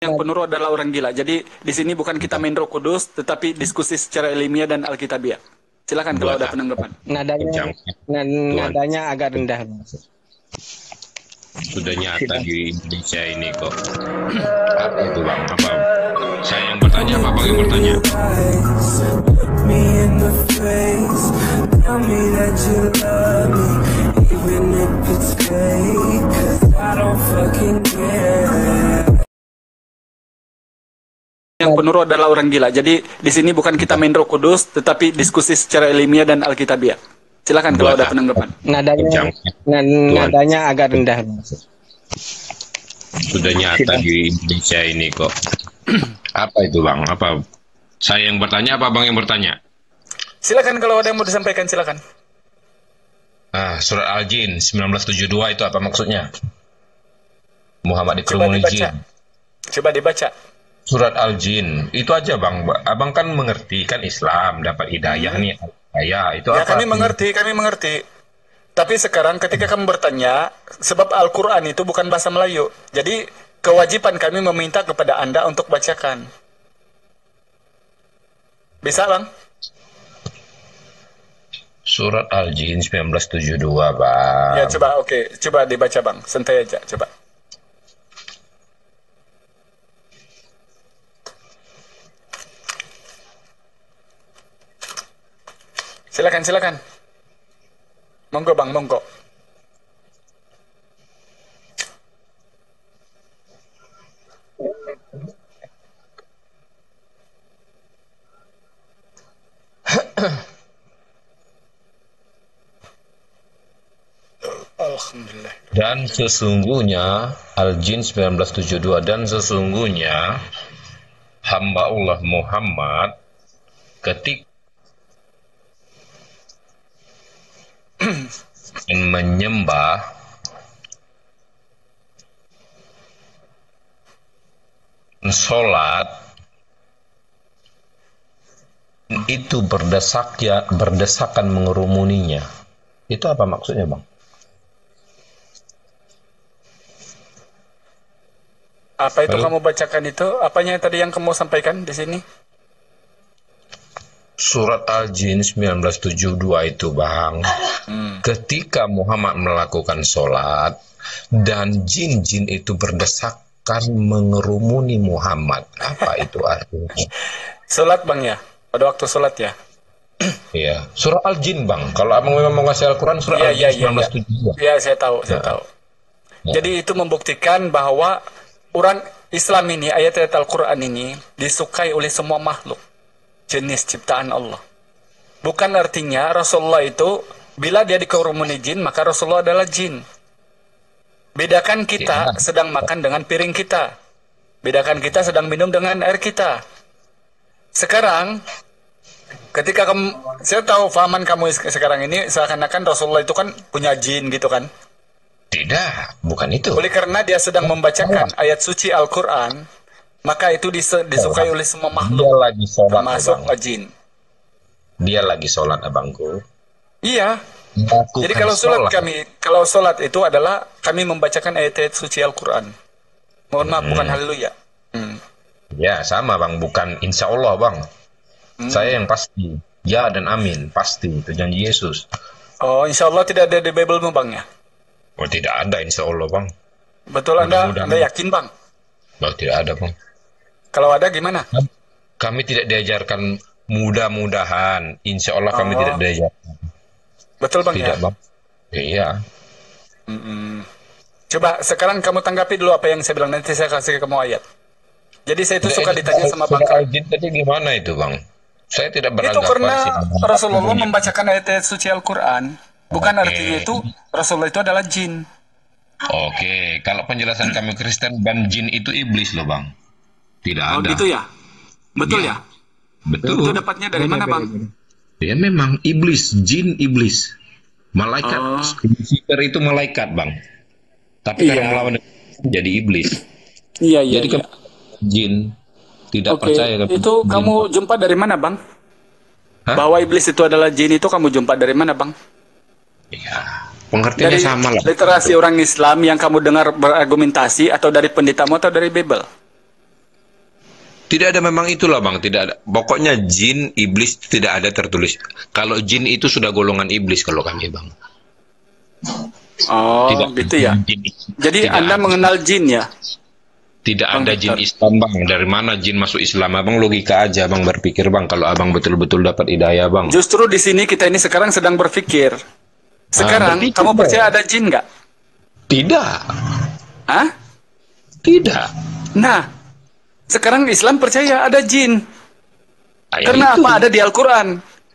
Yang penurut adalah orang gila. Jadi di sini bukan kita main Roh Kudus, tetapi diskusi secara ilmiah dan alkitabiah. Silakan kalau ada penanggapan. Nadanya agak rendah. Sudah nyata di Indonesia ini kok. Apa itu bang? Apa? Saya yang bertanya, apa bang yang bertanya? Yang penurut adalah orang gila. Jadi di sini bukan kita main Roh Kudus, tetapi diskusi secara ilmiah dan alkitabiah. Silakan kalau ada penanggapan. Nadanya agak rendah. Sudah nyata di Indonesia ini kok. Apa itu bang? Apa? Saya yang bertanya, apa bang yang bertanya? Silakan kalau ada yang mau disampaikan, silakan. Surat Al-Jin 1972 itu apa maksudnya? Muhammad dikerumuni jin. Coba dibaca. Surat Al-Jin itu aja bang. Abang kan mengerti kan Islam, dapat hidayah nih. Ya, itu ya, apa? kami mengerti. Tapi sekarang ketika kamu bertanya, sebab Al-Quran itu bukan bahasa Melayu. Jadi kewajiban kami meminta kepada Anda untuk bacakan. Bisa bang? Surat Al-Jin 1972 bang. Ya coba, oke. Coba dibaca bang, santai aja, coba. Silakan. Monggo bang, monggo. Alhamdulillah. Dan sesungguhnya Al-Jin 1972 dan sesungguhnya hamba Allah Muhammad ketika menyembah sholat itu berdesakan mengerumuninya. Itu apa maksudnya bang? Apa itu kamu bacakan itu? Apanya tadi yang kamu sampaikan di sini? Surat Al-Jin 1972 itu bang. Ketika Muhammad melakukan sholat dan jin-jin itu berdesakan mengerumuni Muhammad. Apa itu artinya? Sholat bang ya? Pada waktu sholat ya? Iya. Surah Al-Jin bang. Kalau abang memang mau ngasih Al-Quran surah Al-Jin 1972. Iya, saya tahu. Ya. Jadi itu membuktikan bahwa orang Islam ini, ayat-ayat Al-Quran ini disukai oleh semua makhluk. Jenis ciptaan Allah. Bukan artinya Rasulullah itu bila dia dikerumuni jin, maka Rasulullah adalah jin. Bedakan kita sedang makan dengan piring kita. Bedakan kita sedang minum dengan air kita. Sekarang, ketika kamu, saya tahu fahaman kamu sekarang ini seakan-akan Rasulullah itu kan punya jin gitu kan? Tidak, bukan itu. Oleh karena dia sedang membacakan ayat suci Al-Quran, maka itu disukai oleh semua makhluk. Dia lagi sholat, termasuk jin. Dia lagi sholat abangku. Iya. Lakukan jadi kalau sholat itu adalah kami membacakan ayat-ayat suci Al-Quran. Mohon maaf, bukan haleluya. Ya sama bang, bukan insya Allah bang. Saya yang pasti, ya dan amin, pasti itu janji Yesus. Oh, insya Allah tidak ada di Bible-mu bang ya? Oh tidak ada insya Allah bang. Betul, Anda yakin bang? Oh, tidak ada bang. Kalau ada gimana? Kami tidak diajarkan mudah-mudahan. Insya Allah kami tidak diajarkan. Betul bang tidak, ya? Bang. Iya. Coba sekarang kamu tanggapi dulu apa yang saya bilang, nanti saya kasih ke kamu ayat. Jadi saya itu suka ditanya sama bang. Al-Jin tadi gimana itu bang? Saya tidak beranggapan. Itu karena Rasulullah membacakan ayat-ayat suci Al-Quran. Bukan artinya itu Rasulullah itu adalah jin. Oke, kalau penjelasan kami Kristen dan jin itu iblis loh bang. Tidak ada. Oh gitu ya? Betul ya? Betul. Itu dapatnya dari mana bang? Ya memang iblis, jin iblis. Malaikat. Lucifer itu malaikat bang. Tapi karena melawan jadi iblis. Iya. Jadi jin tidak percaya. Itu kamu jumpa dari mana bang? Bahwa iblis itu adalah jin itu kamu jumpa dari mana bang? Ya, pengertiannya dari sama lah. Literasi orang Islam yang kamu dengar berargumentasi, atau dari pendetamu, atau dari Bible? Tidak ada, memang itulah bang, tidak ada. Pokoknya jin, iblis tidak ada tertulis. Kalau jin itu sudah golongan iblis kalau kami bang. Oh, Tidak gitu ya. Jadi tidak Anda ada. mengenal jin ya? Tidak Bang ada jin Victor. Islam bang. Dari mana jin masuk Islam? Abang logika aja bang, berpikir bang. Kalau abang betul-betul dapat hidayah bang. Justru di sini kita ini sekarang sedang berpikir. Sekarang berpikir kamu dong. percaya ada jin nggak? Tidak, Hah? tidak. Nah, sekarang Islam percaya ada jin. Ya Karena itu. apa? Ada di Al-Quran.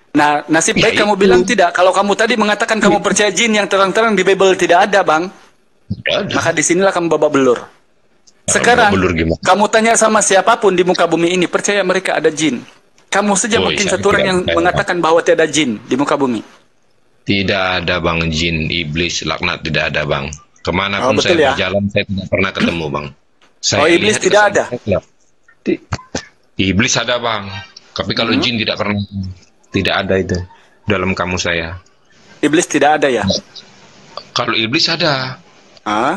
Nah, nasib Ya baik kamu itu. bilang tidak. Kalau kamu tadi mengatakan kamu percaya jin yang terang-terang di Bible tidak ada, Bang. Tidak ada. Maka disinilah kamu babak belur. Sekarang, Babak belur gimana? kamu tanya sama siapapun di muka bumi ini, percaya mereka ada jin. Kamu saja Oh, mungkin saya satu orang tidak yang percaya. mengatakan bahwa tidak ada jin di muka bumi. Tidak ada bang, jin, iblis, laknat tidak ada bang. Kemanapun Oh, betul saya ya? berjalan, saya tidak pernah ketemu bang. Saya Oh, iblis lihat tidak ke ada? sana, saya lihat. Iblis ada bang, tapi kalau jin tidak pernah. Tidak ada itu dalam kamus saya. Iblis tidak ada ya? Kalau iblis ada, Ah?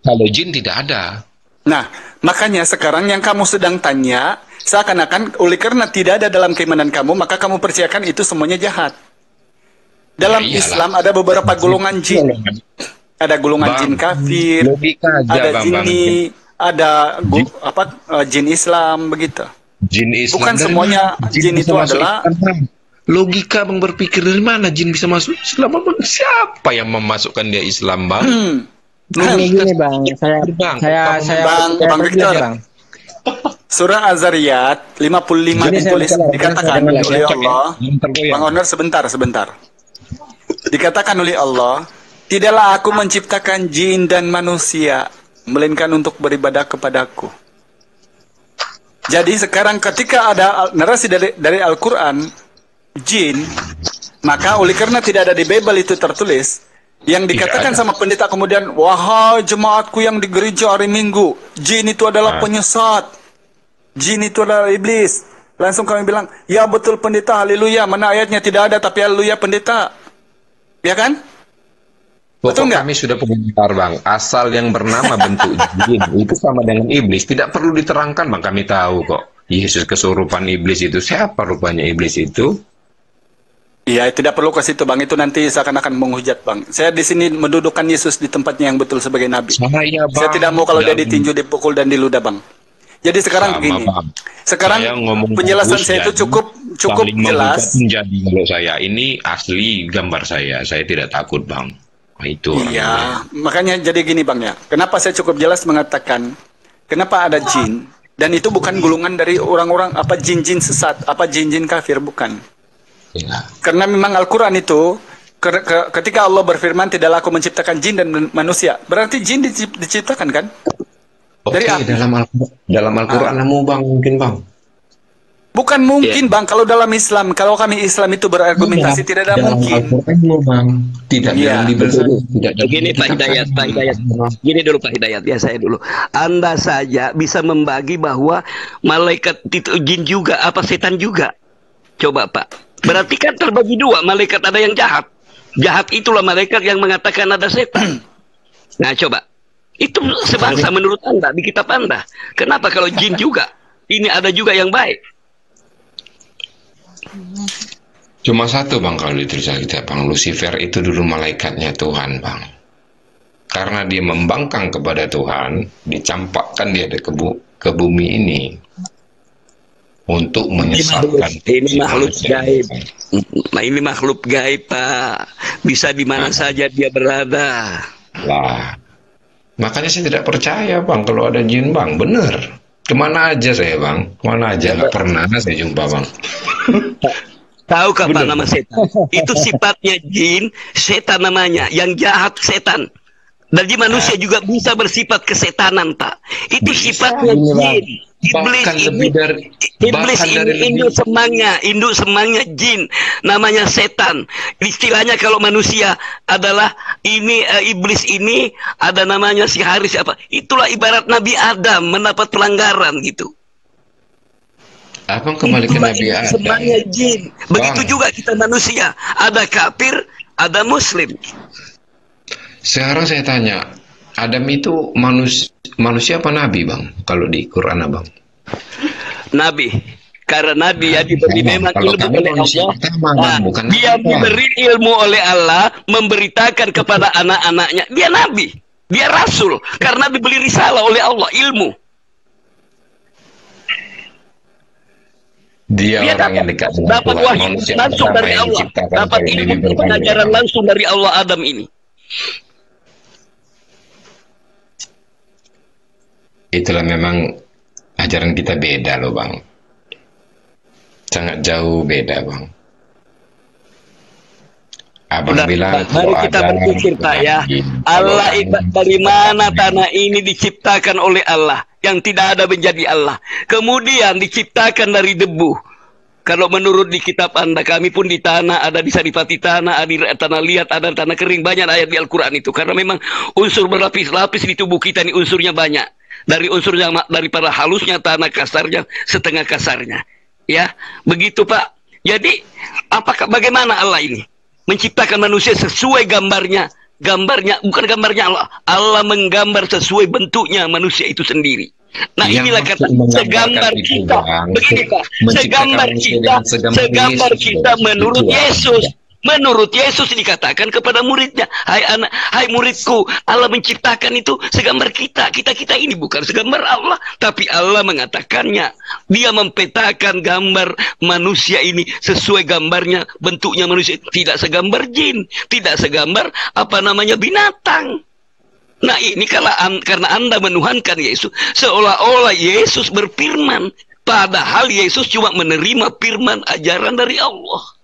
kalau jin tidak ada. Nah, makanya sekarang yang kamu sedang tanya, seakan-akan oleh karena tidak ada dalam keimanan kamu, maka kamu percayakan itu semuanya jahat. Dalam Ya iyalah. Islam ada beberapa golongan jin. Ada golongan Bang, jin kafir, logika aja, ada Bang, jinni, ada jin Islam begitu. Jin Islam. Bukan dari semuanya mana jin bisa itu masuk adalah- Islam, Bang? Logika bang, berpikir dari mana jin bisa masuk Islam bang? Siapa yang memasukkan dia Islam bang? Gini bang, Bang, saya Bang pergi Victor. aja, bang. Surah Az-Zariyat 55 Gini, saya ditulis bicara, dikatakan saya bicara, oleh cocok ya. Allah. Bentar, goyang. Bang Honor sebentar. Dikatakan oleh Allah, tidaklah aku menciptakan jin dan manusia melainkan untuk beribadah kepadaku. Jadi sekarang ketika ada narasi dari Al-Quran, jin, maka oleh karena tidak ada di Bible itu tertulis, yang dikatakan ada. sama pendeta kemudian, wahai jemaatku yang di gereja hari Minggu, jin itu adalah penyesat, jin itu adalah iblis. Langsung kami bilang, ya betul pendeta, haleluya, mana ayatnya tidak ada, tapi haleluya pendeta. Ya kan? Betul Pokok nggak? kami sudah pengantar bang, asal yang bernama bentuk jin itu sama dengan iblis, tidak perlu diterangkan bang, kami tahu kok. Yesus kesurupan iblis itu, siapa rupanya iblis itu? Iya, tidak perlu ke situ bang. Itu nanti seakan-akan menghujat bang. Saya di sini mendudukkan Yesus di tempatnya yang betul sebagai nabi. Saya bang. Saya tidak mau kalau dia Dan- ditinju, dipukul dan diludah bang. Jadi sekarang Sama, begini. Bang. Sekarang Saya ngomong penjelasan bagus, saya itu jadi cukup saling jelas. menghujat menjadi kalau saya ini asli gambar saya tidak takut bang. Nah, itu orangnya. Iya, makanya jadi gini bang ya. Kenapa saya cukup jelas mengatakan kenapa ada jin dan itu bukan golongan dari orang-orang apa jin-jin sesat, apa jin-jin kafir, bukan. Ya. Karena memang Al-Quran itu ketika Allah berfirman tidaklah aku menciptakan jin dan manusia, berarti jin diciptakan kan? Oke, Dari api. dalam Al-Quran namu bang, mungkin bang. Bukan mungkin bang, kalau dalam Islam, kalau kami Islam itu berargumentasi tidak ada Dalam mungkin. Al-Quran bang, tidak Iya. dalam Bible, tidak dalam Begini Pak kitab Hidayat, kami. Pak Hidayat. Gini dulu Pak Hidayat, ya saya dulu. Anda saja bisa membagi bahwa malaikat itu jin juga, apa setan juga. Coba Pak. Berarti kan terbagi dua, malaikat ada yang jahat. Jahat itulah malaikat yang mengatakan ada setan. Nah coba. Itu sebangsa menurut Anda, di kitab Anda. Kenapa kalau jin juga? Ini ada juga yang baik. Cuma satu bang kalau ditulis kita bang, Lucifer itu dulu malaikatnya Tuhan bang. Karena dia membangkang kepada Tuhan, dicampakkan dia ke bumi ini untuk menyesatkan Ini makhluk manusia. gaib. Nah, ini makhluk gaib Pak. Bisa di mana saja dia berada. Lah, makanya saya tidak percaya bang kalau ada jin bang, bener. Kemana aja saya bang, kemana aja nggak pernah saya jumpa bang. Tahu Pak nama setan? Itu sifatnya jin, setan namanya. Yang jahat setan. Jadi manusia juga bisa bersifat kesetanan Pak. Itu sifatnya jin. Iblis Bahkan ini, lebih dari iblis bahkan ini dari induk semangnya jin, namanya setan. Istilahnya kalau manusia adalah ini iblis ini ada namanya si Haris apa? Itulah ibarat Nabi Adam mendapat pelanggaran gitu. Abang kembali ke Itulah Nabi Adam. semuanya jin. Begitu Bang. juga kita manusia. Ada kafir, ada muslim. Sekarang saya tanya, Adam itu manusia apa nabi bang? Kalau di Quran abang? Nabi. Karena dia diberi memang Kalau ilmu kami oleh manusia Allah. pertama, Nah, bukan dia apa. diberi ilmu oleh Allah, memberitakan kepada anak-anaknya. Dia Nabi, dia Rasul. Karena diberi risalah oleh Allah, ilmu. Dia orang yang dekat dengan dapat Tuhan, wahyu manusia langsung pertama dari yang Allah. diciptakan Dapat kalau ilmu diberi pengajaran berkali-kali. langsung dari Allah Adam ini. Itulah memang ajaran kita beda loh Bang. Sangat jauh beda Bang. Abang Udah, bilang mari kita berpikir Pak ya. Allah dari mana tanah ini diciptakan oleh Allah yang tidak ada menjadi Allah. Kemudian diciptakan dari debu. Kalau menurut di kitab Anda, kami pun di tanah, ada di Saripati tanah, ada di tanah liat, ada tanah kering, banyak ayat di Al-Quran itu. Karena memang unsur berlapis-lapis di tubuh kita ini unsurnya banyak. Dari unsurnya, daripada halusnya tanah, kasarnya, setengah kasarnya. Ya, begitu Pak. Jadi, bagaimana Allah ini menciptakan manusia sesuai gambarnya? Gambarnya, bukan gambarnya Allah. Allah menggambar sesuai bentuknya manusia itu sendiri. Nah, inilah kata segambar kita. Begini Pak, segambar kita menurut Yesus. Menurut Yesus dikatakan kepada muridnya, hai muridku, Allah menciptakan itu segambar kita. Kita ini bukan segambar Allah, tapi Allah mengatakannya. Dia mempetakan gambar manusia ini sesuai gambarnya, bentuknya manusia. Tidak segambar jin, tidak segambar binatang. Nah ini karena Anda menuhankan Yesus, seolah-olah Yesus berfirman, padahal Yesus cuma menerima firman ajaran dari Allah.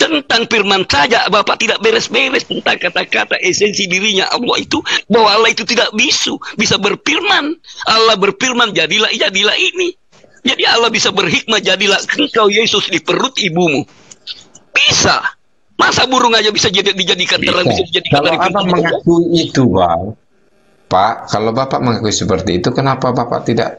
Tentang firman saja Bapak tidak beres-beres tentang kata-kata esensi dirinya Allah itu, bahwa Allah itu tidak bisa berfirman. Allah berfirman, jadilah ini. Jadi Allah bisa berhikmah, jadilah engkau Yesus di perut ibumu. Bisa. Masa burung aja bisa dijadikan terang, bisa dijadikan kalau dari Abang mengakui itu Bang, Pak, kalau Bapak mengakui seperti itu, kenapa Bapak tidak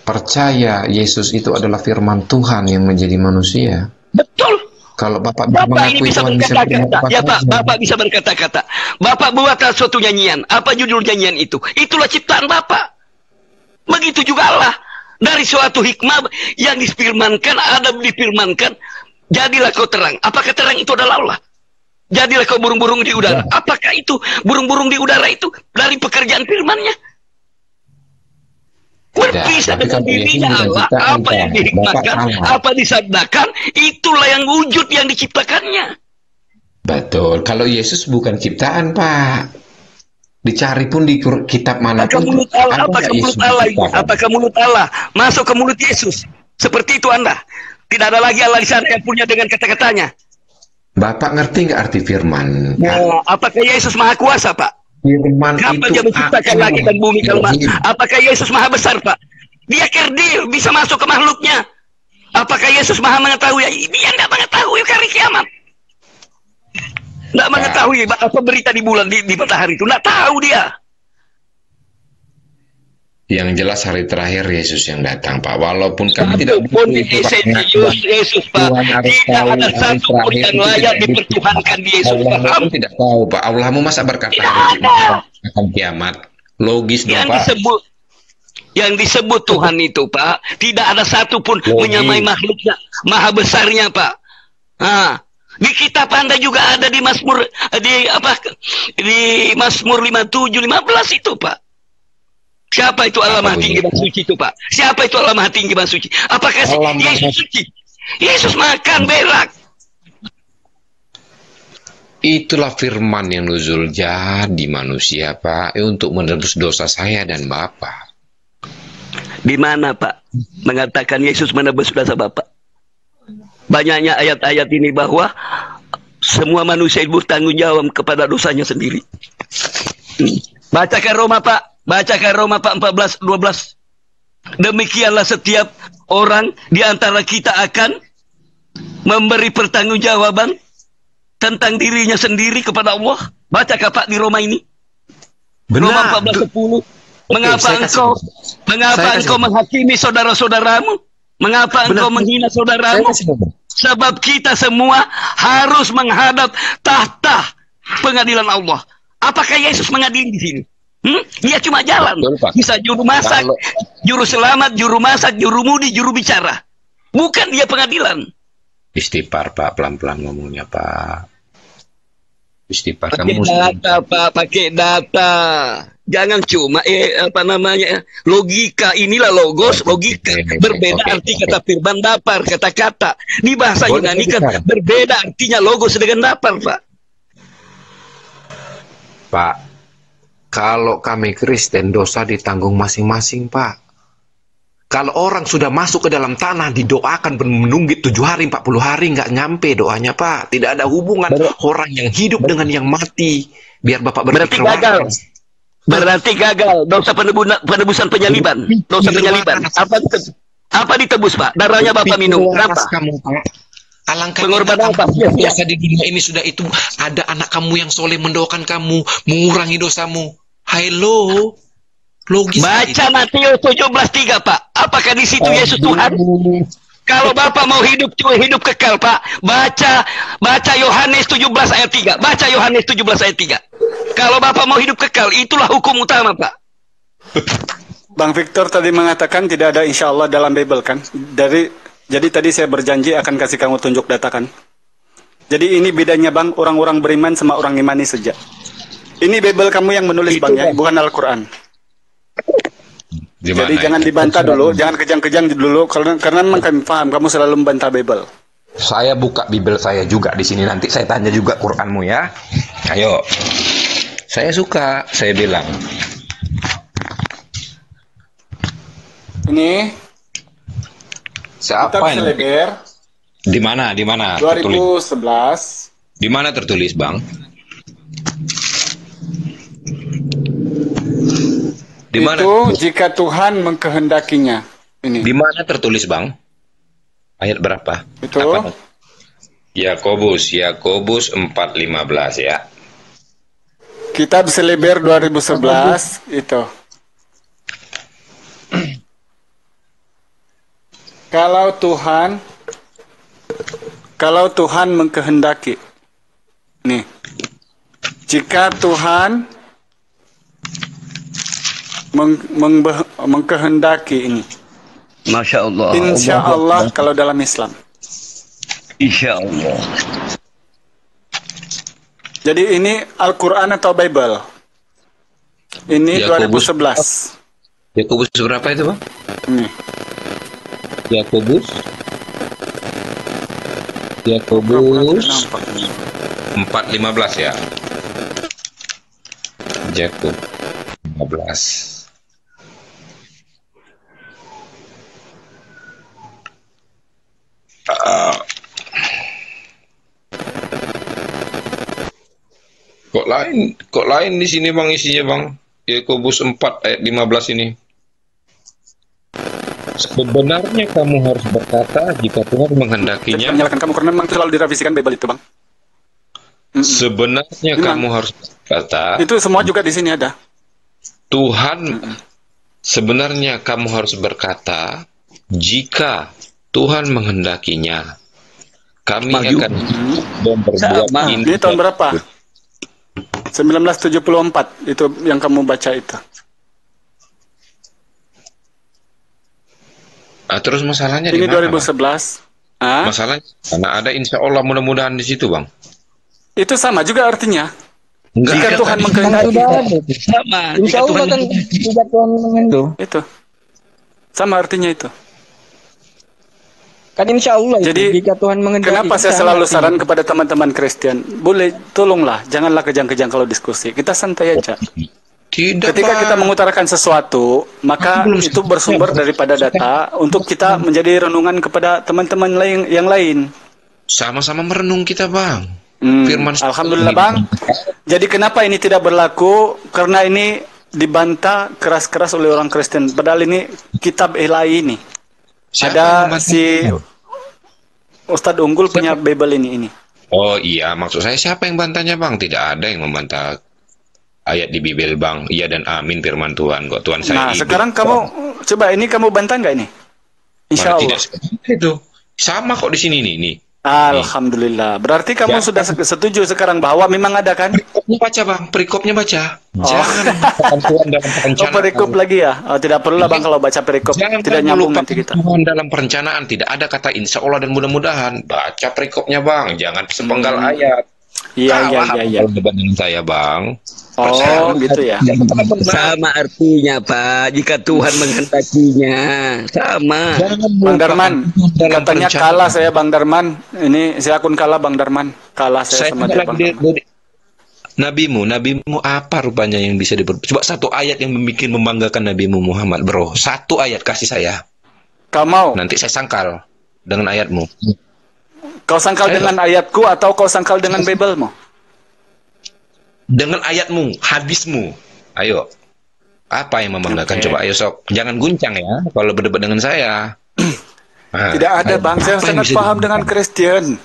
percaya Yesus itu adalah firman Tuhan yang menjadi manusia? Betul. Kalau Bapak ini bisa berkata-kata, ya Pak, Bapak bisa berkata-kata. Bapak buat suatu nyanyian. Apa judul nyanyian itu? Itulah ciptaan Bapak. Begitu juga Allah. Dari suatu hikmah yang difirmankan, ada difirmankan, jadilah kau terang. Apakah terang itu adalah Allah? Jadilah kau burung-burung di udara. Apakah itu burung-burung di udara itu dari pekerjaan firman-Nya? Berpisah dengan dirinya Allah, apa yang dihikmatkan, apa disabdakan, itulah yang wujud yang diciptakannya. Betul. Kalau Yesus bukan ciptaan Pak, dicari pun di kitab manapun. Apakah mulut Allah masuk ke mulut Yesus? Seperti itu Anda. Tidak ada lagi Allah di sana yang punya dengan kata-katanya. Bapak ngerti nggak arti firman? Nah, apakah Yesus maha kuasa Pak? Firman kapan itu dia menciptakan langit dan bumi? Kalau apakah Yesus maha besar Pak? Dia kerdil, bisa masuk ke makhluknya. Apakah Yesus maha mengetahui? Dia nggak mengetahui hari kiamat. Nggak mengetahui apa berita di bulan, di matahari itu. Nggak tahu dia. Yang jelas hari terakhir Yesus yang datang Pak. Walaupun kami tidak pun Yesus Pak, tidak ada satu pun yang layak dipertuhankan di Yesus. Allah tidak tahu Pak. Allahmu masa berkata akan kiamat? Logis dong Pak. Yang disebut Tuhan itu Pak, tidak ada satu pun menyamai makhluknya, maha besarnya Pak. Nah, di kitab Anda juga ada di Mazmur di Mazmur 57:15 itu Pak. Siapa itu Allah Maha Tinggi dan Suci itu Pak? Siapa itu Allah Maha Tinggi dan Suci? Apakah Yesus suci? Yesus makan berak. Itulah firman yang nuzul jadi manusia Pak, untuk menebus dosa saya dan Bapak. Di mana Pak mengatakan Yesus menebus dosa Bapak? Banyaknya ayat-ayat ini bahwa semua manusia itu bertanggung jawab kepada dosanya sendiri. Bacakan Roma Pak. Bacakan Roma 14:12. Demikianlah setiap orang di antara kita akan memberi pertanggungjawaban tentang dirinya sendiri kepada Allah. Bacakan Pak di Roma ini. Roma 14:10. Mengapa engkau menghakimi saudara-saudaramu? Mengapa engkau menghina saudaramu? Sebab kita semua harus menghadap tahta pengadilan Allah. Apakah Yesus mengadili di sini? Dia cuma jalan. Betul, Pak. Bisa juru masak, Kalau- juru selamat, juru masak, juru mudi, juru bicara. Bukan dia pengadilan. Istighfar, Pak, pelan-pelan ngomongnya, Pak. Istighfar Pakai kamu. data, Pak, pakai data. Jangan cuma logika. Inilah logos, logika. Berbeda Oke, arti oke. kata firman dapar, kata-kata. Di bahasa Boleh Yunani kan bicara. berbeda artinya logos dengan dapar, Pak. Pak, kalau kami Kristen dosa ditanggung masing-masing, Pak. Kalau orang sudah masuk ke dalam tanah didoakan menunggu 7 hari 40 hari nggak nyampe doanya, Pak. Tidak ada hubungan orang yang hidup dengan yang mati. Biar Bapak Berarti berpikir gagal. waras. Berarti gagal. Dosa penebusan penyaliban. Dosa penyaliban. Apa ditebus, Pak? Darahnya Bapak minum. Waras Kenapa? kamu, Pak. Alangkah Pengorbanan apa? kamu biasa di dunia ini sudah itu ada anak kamu yang soleh mendoakan kamu, mengurangi dosamu. Halo, logis. Baca Matius 17:3, Pak. Apakah di situ Yesus Tuhan? Kalau Bapak mau hidup kekal, Pak, baca Yohanes 17 ayat 3. Baca Yohanes 17 ayat 3. Kalau Bapak mau hidup kekal, itulah hukum utama, Pak. Bang Victor tadi mengatakan tidak ada insya Allah dalam Bible kan? Jadi tadi saya berjanji akan kasih kamu tunjuk data kan? Jadi ini bedanya Bang, orang-orang beriman sama orang imani saja. Ini Bible kamu yang menulis Bang ya, bukan Al-Quran. Jadi jangan dibantah dulu, jangan kejang-kejang dulu, karena memang kami paham kamu selalu membantah Bible. Saya buka Bible saya juga di sini, nanti saya tanya juga Quranmu ya. Ayo. Saya suka, saya bilang. Ini Siapa kitab ini? Seleber Di mana? 2011. Di mana tertulis, Bang? Di mana? Itu jika Tuhan mengkehendakinya. Ini. Di mana tertulis, Bang? Ayat berapa? Itu. Apa? Yakobus 4:15 ya. Kitab Seleber 2011 itu. Kalau Tuhan mengkehendaki. Nih. Jika Tuhan mengkehendaki ini. Masya Allah. Insya Allah kalau dalam Islam. Insya Allah. Jadi ini Al-Quran atau Bible? Ini Yakobus. 2011. Yakobus berapa itu, Bang? Nih. Yakobus Nampak ini. 4:15 ya. Yakub 15. Kok lain di sini, Bang, isinya, Bang? Yakobus 4 ayat 15 ini. Sebenarnya kamu harus berkata jika Tuhan Jadi menghendakinya. menyalahkan kamu karena memang selalu direvisikan Bible itu, Bang. Sebenarnya Memang. kamu harus berkata Itu semua juga di sini ada. Tuhan. Sebenarnya kamu harus berkata jika Tuhan menghendakinya kami Maju. akan dan berbuat Sama. ini. Ini tahun berapa? 1974 itu yang kamu baca itu. Terus masalahnya Ini di mana, Bang? 2011. Ah, Masalahnya karena ada insya Allah mudah-mudahan di situ, Bang. itu sama juga artinya. Enggak Jika ada Tuhan tadi. mengkehendaki. Sudah ada itu. Sama. Insya Jika Allah Tuhan kan tidak Tuhan mengendu. Itu. Sama artinya itu. Kan insya Allah itu. Jadi, Jika Tuhan mengendaki. Kenapa saya sama selalu artinya. saran kepada teman-teman Kristen, boleh tolonglah, janganlah kejang-kejang kalau diskusi. Kita santai aja. Tidak, Ketika Bang. kita mengutarakan sesuatu, maka itu bersumber daripada data untuk kita menjadi renungan kepada teman-teman yang lain. Sama-sama merenung kita, Bang. Firman Alhamdulillah, Bang. Jadi kenapa ini tidak berlaku? Karena ini dibantah keras-keras oleh orang Kristen. Padahal ini kitab ilahi ini. Siapa yang Ada membantah? si Ustadz Unggul punya Bible ini. Oh iya, maksud saya siapa yang bantahnya, Bang? Tidak ada yang membantah ayat di Bible, Bang. Iya dan amin firman Tuhan kok. Tuhan saya Nah, hidup. sekarang kamu coba ini kamu bantah nggak ini? Insya Mana Allah. tidak seperti itu. Sama kok di sini nih. Alhamdulillah. Berarti kamu sudah setuju sekarang bahwa memang ada kan? Perikopnya baca bang, perikopnya baca. Oh. Jangan melupakan Tuhan dalam Oh, perencanaan. perikop lagi ya? Oh, tidak perlu lah bang kalau baca perikop. Jangan Tidak nyambung melupakan nanti kita. Tuhan dalam perencanaan. Tidak ada kata insya Allah dan mudah-mudahan. Baca perikopnya bang, jangan sepenggal ayat. Iya. Kalau debat dengan saya bang. Oh, gitu ya. Sama artinya, Pak. Jika Tuhan menghendakinya, sama. Bang Darman, katanya kalah saya Bang Darman. Ini saya akun kalah Bang Darman. Kalah saya sama dia Bang Darman. Nabimu apa rupanya yang bisa coba satu ayat yang membuat membanggakan Nabimu Muhammad, bro. Satu ayat kasih saya. Kau mau? Nanti saya sangkal dengan ayatmu. Kau sangkal dengan ayatku atau kau sangkal dengan Bible-mu? Dengan ayatmu, hadismu. Ayo. Apa yang membanggakan? Coba ayo sok. Jangan guncang ya kalau berdebat dengan saya. Tidak ada bang, saya sangat paham dengan Kristen.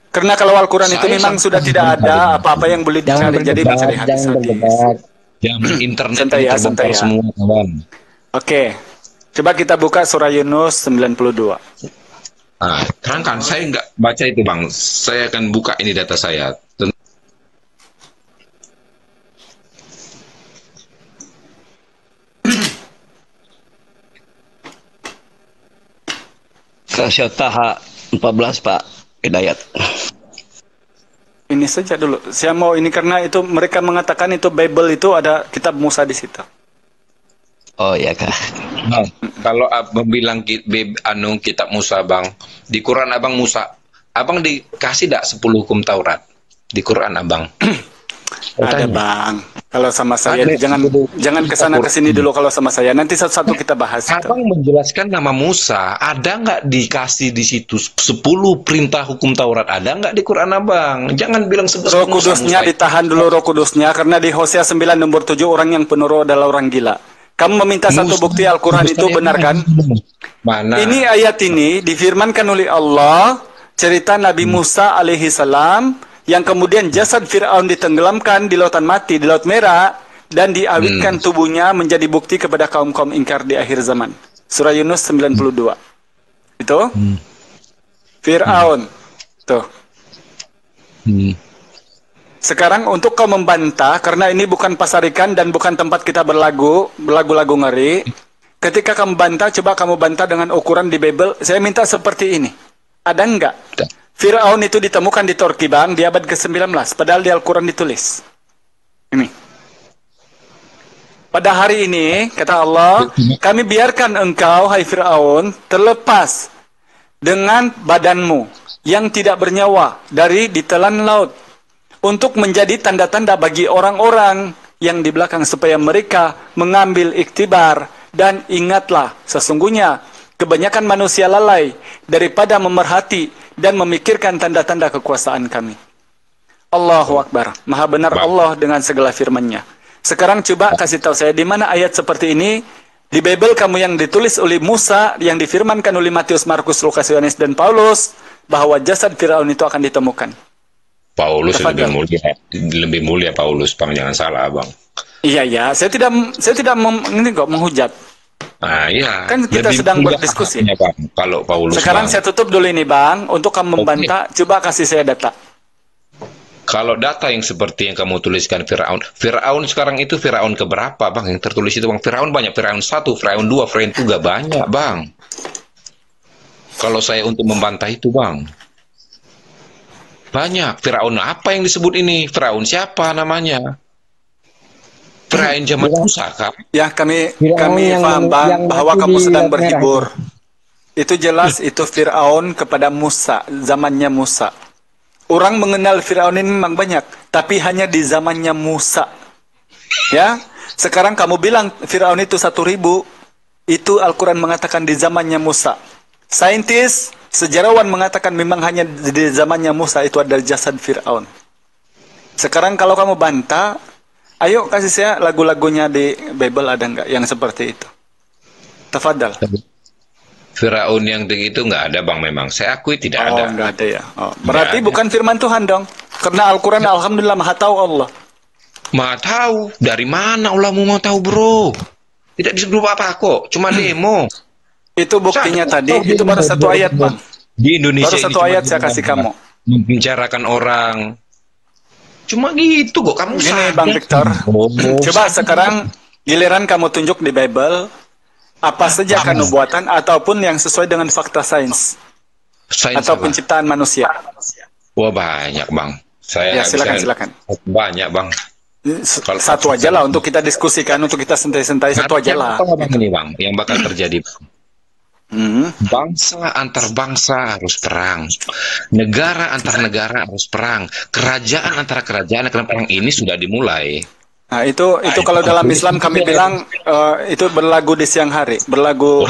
Karena kalau Al-Quran itu memang sudah tidak ada apa-apa yang boleh dicari. Jadi mencari hadis-hadis. Jangan internet Santai ya, terbongkar santai ya. semua kawan. Oke. Coba kita buka surah Yunus 92. Terangkan, saya nggak baca itu bang. Saya akan buka ini data saya. Taha 14 Pak Hidayat. Ini saja dulu. Saya mau ini karena itu mereka mengatakan itu Bible itu ada kitab Musa di situ. Oh ya kak. Nah, kalau abang bilang kitab Musa bang, di Quran abang Musa, abang dikasih tidak 10 hukum Taurat di Quran abang? Ada bang. Kalau sama saya jangan kesana kesini dulu kalau sama saya. Nanti satu-satu kita bahas. Abang menjelaskan nama Musa, ada nggak dikasih di situ 10 perintah hukum Taurat? Ada nggak di Quran abang? Jangan bilang Roh Kudusnya ditahan dulu Roh Kudusnya karena di Hosea 9 nomor 7 orang yang penuh adalah orang gila. Kamu meminta satu bukti Al-Quran itu benar kan? Mana? Ini ayat ini difirmankan oleh Allah cerita Nabi Musa alaihi salam yang kemudian jasad Fir'aun ditenggelamkan di lautan mati, di Laut Merah, dan diawetkan tubuhnya menjadi bukti kepada kaum-kaum ingkar di akhir zaman. Surah Yunus 92. Itu? Fir'aun. Tuh. Sekarang untuk kau membantah, karena ini bukan pasar ikan dan bukan tempat kita belagu ngeri. Ketika kamu bantah, coba kamu bantah dengan ukuran di Bible. Saya minta seperti ini. Ada enggak? Fir'aun itu ditemukan di Turki bang, di abad ke-19. Padahal di Al-Quran ditulis. Ini. Pada hari ini, kata Allah, kami biarkan engkau, hai Fir'aun, terlepas dengan badanmu yang tidak bernyawa dari ditelan laut. Untuk menjadi tanda-tanda bagi orang-orang yang di belakang supaya mereka mengambil iktibar. Dan ingatlah, sesungguhnya kebanyakan manusia lalai daripada memerhati dan memikirkan tanda-tanda kekuasaan kami. Allahu Akbar. Maha benar Allah dengan segala firman-Nya. Sekarang coba kasih tahu saya di mana ayat seperti ini di Bible kamu yang ditulis oleh Musa, yang difirmankan oleh Matius, Markus, Lukas, Yohanes dan Paulus bahwa jasad Firaun itu akan ditemukan. Paulus lebih mulia Paulus, bang, jangan salah bang. Iya, saya tidak ini kok menghujat. Iya. Kan kita sedang berdiskusi. Bang, kalau Paulus. Sekarang bang, saya tutup dulu ini bang, untuk kamu membantah, coba kasih saya data. Kalau data yang seperti yang kamu tuliskan Firaun sekarang itu Firaun keberapa bang yang tertulis itu bang? Firaun banyak, Firaun 1, Firaun 2, Firaun 3 banyak bang. Kalau saya untuk membantah itu bang, banyak. Firaun apa yang disebut ini? Firaun siapa namanya? Firaun zaman Musa kan? Ya kami paham bang bahwa kamu sedang berhibur. Itu jelas itu Firaun kepada Musa, zamannya Musa. Orang mengenal Firaun ini memang banyak, tapi hanya di zamannya Musa. Ya, sekarang kamu bilang Firaun itu 1000, itu Al-Quran mengatakan di zamannya Musa. Saintis, sejarawan mengatakan memang hanya di zamannya Musa itu ada jasad Firaun. Sekarang kalau kamu bantah, ayo kasih saya lagu-lagunya di Bible ada nggak yang seperti itu? Tafadhal. Firaun yang begitu nggak ada bang, memang saya akui tidak ada. Nggak ada ya. Berarti bukan firman Tuhan dong, karena Al-Quran alhamdulillah maha tahu Allah. Maha tahu dari mana Allah mau tahu bro? Tidak disebut apa kok, cuma demo. Itu buktinya tadi, itu baru satu ayat bang. Di Indonesia Baru ini satu cuma ayat saya kasih kamu. membicarakan orang. Cuma gitu kok kamu Gini sadar. Bang Victor, Oh, coba sekarang giliran kamu tunjuk di Bible apa saja kenubuatan ataupun yang sesuai dengan fakta sains sains atau apa? penciptaan manusia. Wah banyak bang. Saya Ya, nggak silakan, bisa- silakan. Banyak bang. Kalau Satu aja lah untuk kita diskusikan, untuk kita sentai-sentai satu aja Yang lah. apa bang ini bang? Yang bakal terjadi. Hmm. Bangsa antar bangsa harus perang, negara antar negara harus perang, kerajaan antara kerajaan akan perang. Ini sudah dimulai. Nah, itu kalau dalam Islam kami bilang itu berlagu di siang hari, berlagu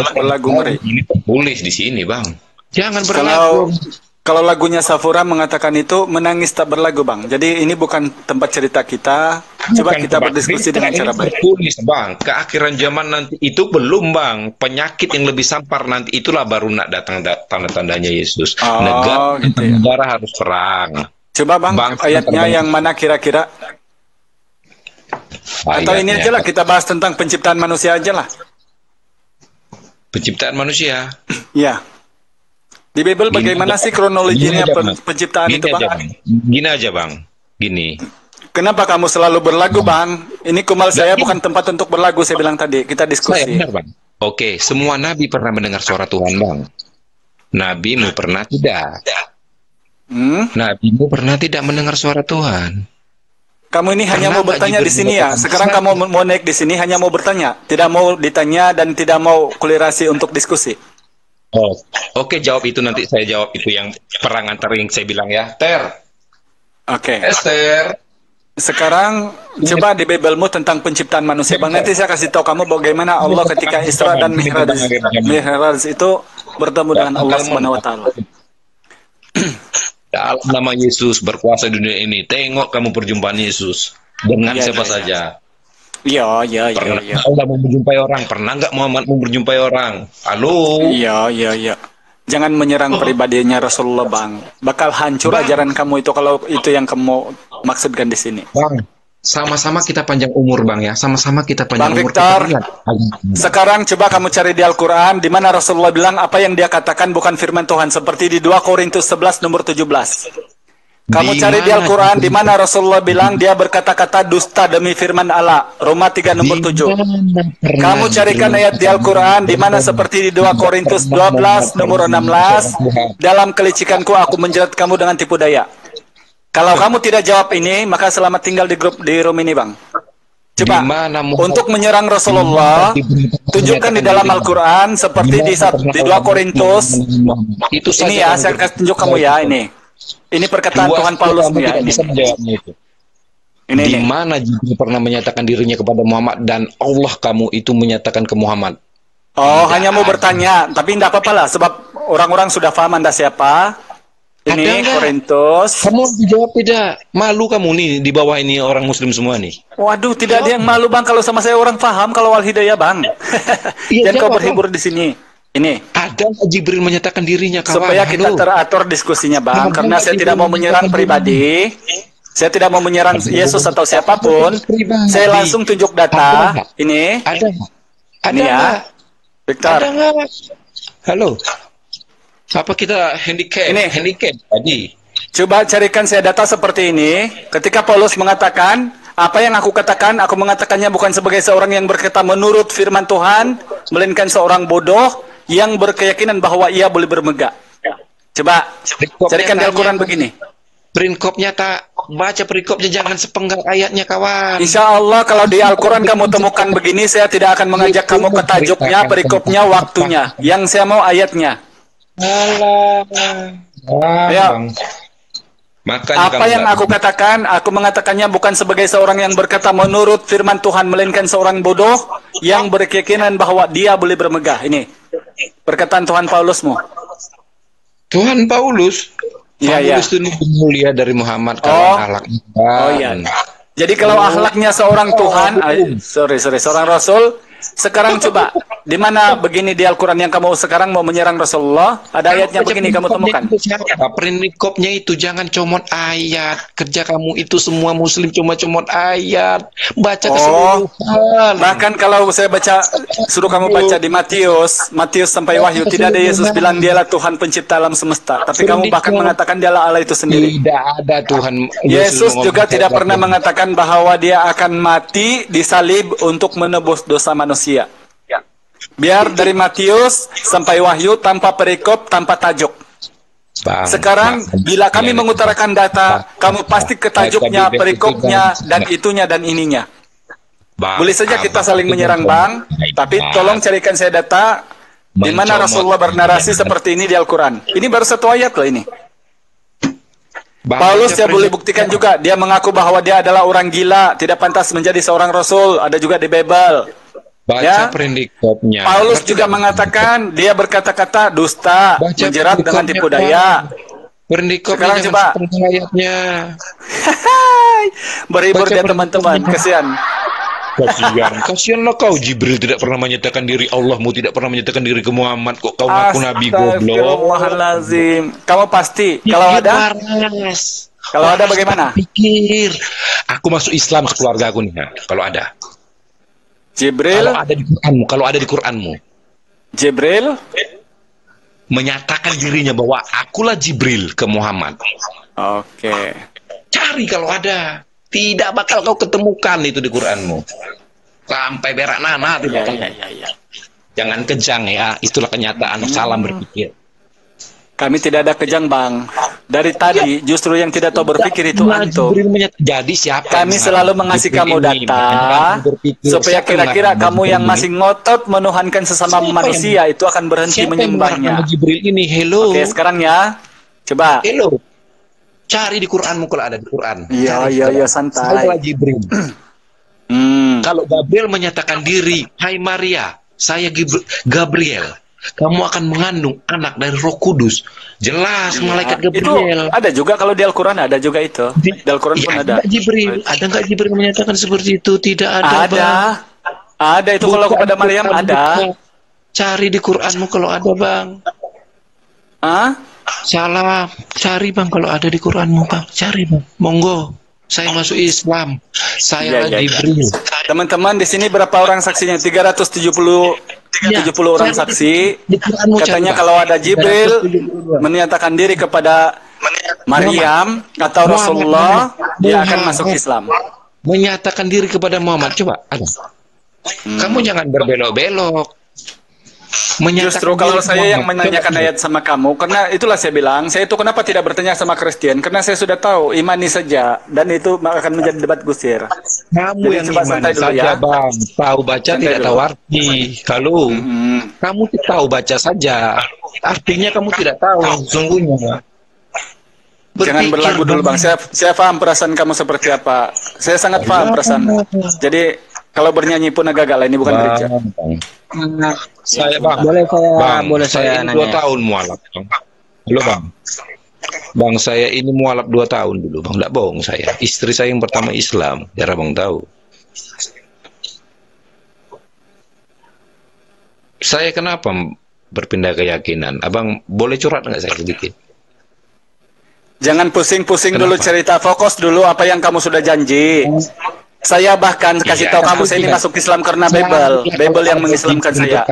ngeri. Ini tertulis di sini bang. Jangan Kalau berlagu. kalau lagunya Safura mengatakan itu menangis tak berlagu bang. Jadi ini bukan tempat cerita kita. Coba Bukan, kita Bang. berdiskusi dengan Ini cara baik. tertulis bang. Keakhiran zaman nanti itu belum bang. Penyakit yang lebih sampar nanti itulah baru nak datang tanda-tandanya Yesus. Oh, Negara gitu ya. negara harus perang. Coba bang Bangsa ayatnya terbang. yang mana kira-kira? Atau ini Ayatnya. aja lah kita bahas tentang penciptaan manusia aja lah. Penciptaan manusia. Ya. Di Bible Gini bagaimana aja, sih kronologinya gini aja, Bang. penciptaan Gini itu aja, bang? Gini aja bang. Gini. Kenapa kamu selalu berlagu bang? Ini kumal saya bukan tempat untuk berlagu, saya bilang tadi. Kita Saya diskusi. benar bang. Oke, semua nabi pernah mendengar suara Tuhan bang. Nabimu pernah tidak? Hmm? Nabimu pernah tidak mendengar suara Tuhan? Kamu ini hanya Pernah mau bertanya nggak di sini ya. Jibril Sekarang kamu mau naik di sini hanya mau bertanya, tidak mau ditanya dan tidak mau kulinerasi untuk diskusi. Oh, oke, jawab itu nanti saya jawab itu yang perang antar yang saya bilang ya. Oke. Esther. Sekarang coba di Biblemu tentang penciptaan manusia bang. Nanti saya kasih tahu kamu bagaimana Allah ketika Isra dan Mi'raj itu bertemu dengan Allah Subhanahu Wa Taala. Dalam nama Yesus berkuasa di dunia ini. Tengok kamu perjumpaan Yesus dengan Iya, siapa iya, saja. Iya. Pernah Allah mau menjumpai orang? Pernah nggak Muhammad mau berjumpai orang? Halo? Iya. Jangan menyerang pribadinya Rasulullah bang. Bakal hancur ajaran kamu itu kalau itu yang kamu maksudkan di sini. Bang, sama-sama kita panjang umur bang ya. Sama-sama kita panjang Bang umur. Victor, Kita lihat. sekarang coba kamu cari di Al-Quran di mana Rasulullah bilang apa yang dia katakan bukan firman Tuhan seperti di 2 Korintus 11 nomor 17. Kamu Di cari di mana Al-Quran itu? di mana Rasulullah bilang dia berkata-kata dusta demi firman Allah. Roma 3 nomor 7. Kamu carikan ayat di Al-Quran di mana seperti di 2 Korintus 12 nomor 16 dalam kelicikanku aku menjerat kamu dengan tipu daya. Kalau kamu tidak jawab ini maka selamat tinggal di grup di room ini bang. Coba Di mana Muhammad- untuk menyerang Rasulullah tunjukkan di dalam Al-Quran seperti di 2 Korintus. Itu saja Ini ya Bang. saya kasih tunjuk kamu ya ini. Ini perkataan Dua Tuhan Paulus kamu ya tidak ini. bisa menjawabnya itu. Ini. Di mana Jibril pernah menyatakan dirinya kepada Muhammad dan Allah kamu itu menyatakan ke Muhammad? Oh, hanya mau bertanya, tapi tidak apa-apa lah sebab orang-orang sudah paham Anda siapa. Ada Ini nggak? Korintus. Kamu dijawab tidak? Malu kamu nih di bawah ini orang muslim semua nih. Waduh, tidak ada yang malu Bang kalau sama saya orang paham kalau Al Hidayah Bang. Iya, Dan kau jawab, berhibur di sini. Ini Ada nggak Jibril menyatakan dirinya kawan? supaya kita Halo. teratur diskusinya Bang, Ada karena nggak saya tidak Jibril mau menyerang menyatakan pribadi. Saya tidak mau menyerang Yesus atau siapapun. Pribadi. Saya langsung tunjuk Ada data. nggak? Ini, Ada nggak? Ada ini ya, nggak? Victor. Ada nggak? Halo. Apa kita handicap? Ini. Handicap tadi. Coba carikan saya data seperti ini. Ketika Paulus mengatakan, apa yang aku katakan, aku mengatakannya bukan sebagai seorang yang berkata menurut firman Tuhan, melainkan seorang bodoh yang berkeyakinan bahwa ia boleh bermegah. Coba carikan di Al-Quran begini. Perikopnya tak baca perikopnya, jangan sepenggal ayatnya kawan. Insya Allah kalau di Al-Quran kamu temukan begini, saya tidak akan mengajak kamu ke tajuknya, perikopnya, waktunya. Yang saya mau ayatnya. Alah. Ya. Bang. Makanya Apa kamu yang nggak- aku katakan, aku mengatakannya bukan sebagai seorang yang berkata menurut firman Tuhan, melainkan seorang bodoh yang berkeyakinan bahwa dia boleh bermegah. Ini perkataan Tuhan Paulusmu. Tuhan Paulus. Iya, iya. Paulus itu lebih mulia dari Muhammad Oh. kalau akhlaknya. Oh iya. Jadi kalau akhlaknya seorang Tuhan, seorang Rasul, Sekarang coba, di mana begini di Al-Quran yang kamu sekarang mau menyerang Rasulullah, ada ayatnya begini kamu temukan. Pernikopnya itu jangan comot ayat. Kerja kamu itu semua muslim cuma comot ayat. Baca keseluruhan. Bahkan kalau saya suruh kamu baca di Matius sampai Wahyu, tidak ada Yesus bilang dialah Tuhan pencipta alam semesta. Tapi kamu bahkan mengatakan dialah Allah itu sendiri. Tidak ada Tuhan. Yesus juga tidak pernah mengatakan bahwa dia akan mati disalib untuk menebus dosa manusia. Biar dari Matius sampai Wahyu tanpa perikop, tanpa tajuk. Sekarang bila kami mengutarakan data, kamu pasti ke tajuknya, perikopnya, dan itunya dan ininya. Boleh saja kita saling menyerang, Bang, tapi tolong carikan saya data di mana Rasulullah bernarasi seperti ini di Al-Quran. Ini baru satu ayat loh ini. Paulus ya boleh buktikan juga, dia mengaku bahwa dia adalah orang gila, tidak pantas menjadi seorang Rasul, ada juga di Bible. Baca perindikopnya. Paulus juga mengatakan dia berkata-kata dusta, menjerat dengan tipu daya. Perindikopnya. Sekarang coba ayatnya. Berhibur dia teman-teman, kasihan. Kasihanlah kau, Jibril tidak pernah menyatakan diri Allahmu, tidak pernah menyatakan diri ke Muhammad, kok kau ngaku nabi goblok. Astagfirullahalazim. Kamu pasti kalau ada? Kalau ada bagaimana? Pikir. Aku masuk Islam sekeluarga aku nih. Kalau ada. Jibril. Kalau ada di Quranmu. Jibril menyatakan dirinya bahwa akulah Jibril ke Muhammad. Oke. Cari kalau ada. Tidak bakal kau ketemukan itu di Quranmu. Sampai berak nana tidak. Ya. Jangan kejang ya. Itulah kenyataan. Salam berpikir. Kami tidak ada kejang, Bang. Dari tadi justru yang tidak tahu berpikir itu antum. Jadi siapa? Kami selalu mengasih kamu data supaya kira-kira kamu yang masih ngotot menuhankan sesama manusia itu akan berhenti menyembahnya. Jibril ini, hello. Oke, sekarang ya. Coba. Hello. Cari di Quranmu kalau ada di Quran. Iya, santai. Saya Jibril. Kalau Gabriel menyatakan diri, hai Maria, saya Gabriel. Kamu akan mengandung anak dari Roh Kudus. Jelas malaikat Gabriel. Itu ada juga kalau di Al-Quran, ada juga itu. Di Al-Quran pun ada. Jibril. Ada nggak Jibril menyatakan seperti itu? Tidak ada. Bang. Ada itu. Kalau kepada Maryam ada. Cari di Quranmu kalau ada, Bang. Salah. Cari, Bang, kalau ada di Quranmu, Bang. Cari, Bang. Monggo. Saya masuk Islam. Saya Jibril. Teman-teman, di sini berapa orang saksinya? 370 orang saksi. Katanya kalau ada Jibril menyatakan diri kepada Maryam atau Rasulullah, dia akan masuk Islam. Menyatakan diri kepada Muhammad. Coba, ada. Kamu jangan berbelok-belok. Justru kalau saya yang menanyakan ayat sama kamu, karena itulah saya bilang, saya itu kenapa tidak bertanya sama Kristen, karena saya sudah tahu, imani saja, dan itu akan menjadi debat gusir. Kamu yang imani saja, Bang. Tahu baca tidak tahu arti. Kalau kamu tahu baca saja, artinya kamu tidak tahu sungguhnya. Jangan berlagu dulu, Bang. Saya paham perasaan kamu seperti apa. Saya sangat paham perasaan. Jadi kalau bernyanyi pun agak-agak ini bukan gereja. Saya, Bang. Boleh saya ini nanya. 2 tahun mualaf, Bang. Halo, Bang. Bang, saya ini mualaf 2 tahun dulu, Bang. Nggak bohong saya. Istri saya yang pertama Islam. Biar Abang tahu. Saya kenapa berpindah keyakinan? Abang boleh curhat nggak saya sedikit? Jangan pusing-pusing dulu cerita. Fokus dulu apa yang kamu sudah janji. Saya bahkan kasih tahu kamu, saya ini masuk Islam karena Bible yang mengislamkan saya.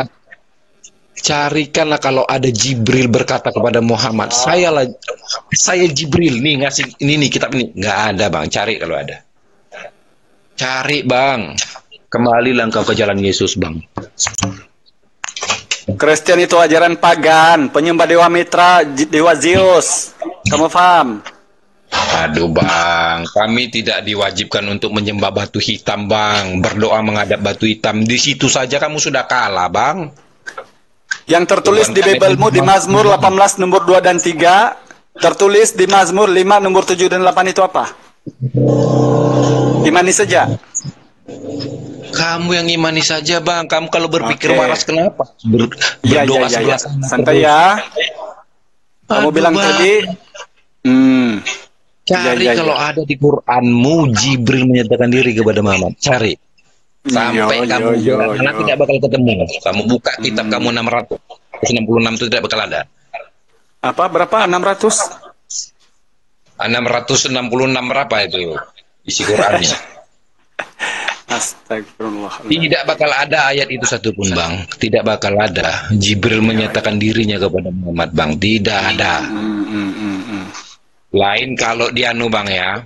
Carikanlah kalau ada Jibril berkata kepada Muhammad, saya Jibril nih ngasih ini nih kitab ini. Nggak ada, Bang. Cari kalau ada. Cari, Bang. Kembalilah engkau ke jalan Yesus, Bang. Kristen itu ajaran pagan, penyembah dewa Mitra, dewa Zeus. Kamu paham? Aduh, Bang, kami tidak diwajibkan untuk menyembah batu hitam, Bang. Berdoa menghadap batu hitam. Di situ saja kamu sudah kalah, Bang. Yang tertulis di Biblemu di Mazmur 18 nomor 2 dan 3, tertulis di Mazmur 5 nomor 7 dan 8 itu apa? Imani saja. Kamu yang imani saja, Bang. Kamu kalau berpikir waras kenapa? Berdoa sebelah sana. Santai ya. Kamu bilang Bang. tadi Cari kalau ada di Quranmu Jibril menyatakan diri kepada Muhammad. Cari. Sampai kamu bilang tidak bakal ketemu. Kamu buka kitab kamu 666 itu tidak bakal ada. Apa berapa? 600? 666 berapa itu isi Qur'annya? Astagfirullah. Tidak bakal ada ayat itu satupun, Bang. Tidak bakal ada. Jibril menyatakan dirinya kepada Muhammad, Bang. Tidak ada. Lain kalau di anu, Bang, ya.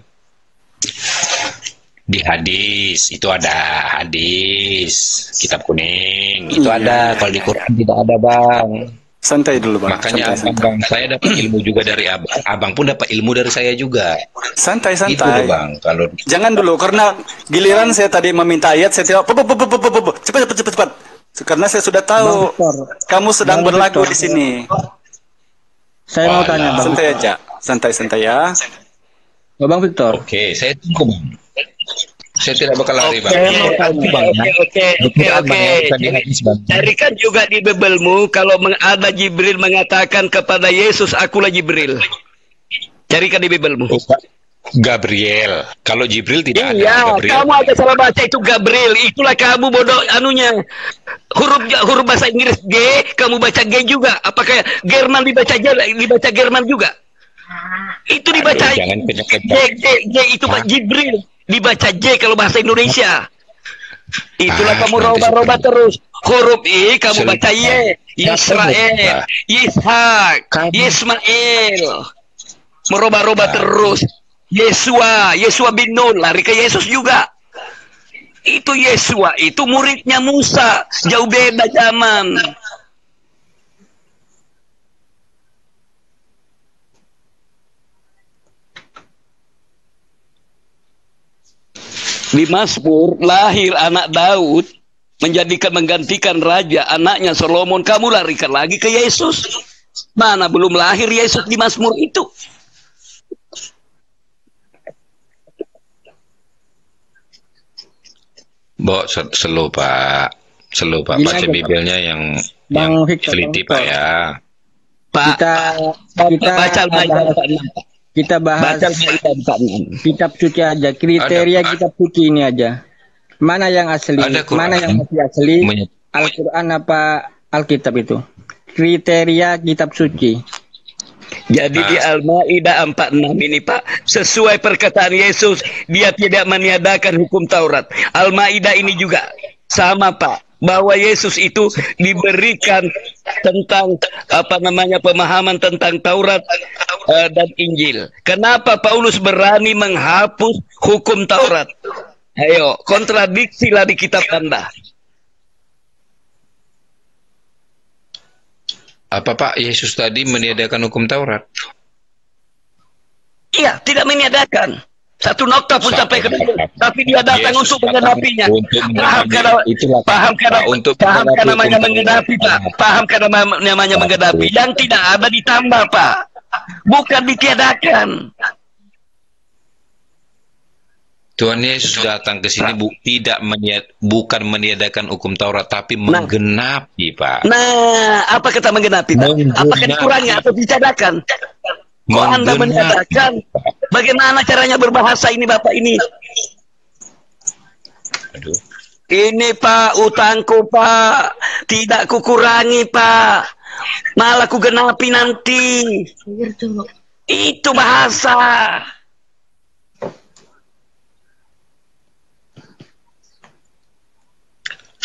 Di hadis itu ada hadis, kitab kuning itu ada. Kalau di Quran tidak ada, Bang. Santai dulu, Bang. Makanya Bang, saya dapat ilmu juga dari Abang. Abang pun dapat ilmu dari saya juga. Santai. Itu loh, Bang. Kalau jangan dulu, karena giliran saya tadi meminta ayat, saya tidak cepat. Karena saya sudah tahu kamu sedang berlagu di sini. Saya mau tanya, Bang. Santai aja, santai ya. Bang Victor. Oke, saya tunggu, Bang. Saya tidak bakal lari, Bang. Oke. Carikan juga di Bibelmu kalau ada Jibril mengatakan kepada Yesus, akulah Jibril. Carikan di Bibelmu. Gabriel. Kalau Jibril tidak ada. Iya, Gabriel. kamu agak salah baca, itu Gabriel. Itulah kamu bodoh anunya. Huruf bahasa Inggris G, kamu baca G juga. Apakah German dibaca German juga? Itu dibaca J itu Pak Jibril. Dibaca J kalau bahasa Indonesia. Itulah kamu roba-roba terus. Huruf I kamu baca Y. Israel, Ishak, Ismail. Merubah-rubah terus. Yesua bin Nun, lari ke Yesus juga. Itu Yesua, itu muridnya Musa. Jauh beda zaman. Di Mazmur lahir anak Daud menggantikan raja, anaknya Solomon. Kamu larikan lagi ke Yesus. Mana belum lahir Yesus di Mazmur itu? Slow Pak. Baca Bibelnya yang teliti, Pak, ya. Pak, kita baca kita bahas kitab suci aja, kriteria kitab suci ini aja. Mana yang asli? Mana yang masih asli? Al-Quran apa Alkitab itu? Kriteria kitab suci. Jadi di Al-Maidah 46 ini, Pak, sesuai perkataan Yesus, dia tidak meniadakan hukum Taurat. Al-Maidah ini juga sama, Pak, bahwa Yesus itu diberikan tentang pemahaman tentang Taurat dan Injil. Kenapa Paulus berani menghapus hukum Taurat? Ayo, kontradiksilah di kitab Anda. Apa Pak Yesus tadi meniadakan hukum Taurat? Iya, tidak meniadakan. Satu nokta pun sampai ke dalam. Tapi dia datang untuk menggenapinya. Paham karena namanya menggenapi, Pak. Paham karena namanya menggenapi. Yang tidak ada ditambah, Pak. Bukan ditiadakan. Tuhan Yesus datang ke sini bukan meniadakan hukum Taurat, tapi menggenapi, Pak. Nah, apa kata menggenapi, Pak? Apakah dikurangnya atau ditiadakan? Kok Anda meniadakan? Bagaimana caranya berbahasa ini, Bapak ini? Aduh. Ini, Pak, utangku, Pak. Tidak kukurangi, Pak. Malah kugenapi nanti. Itu bahasa.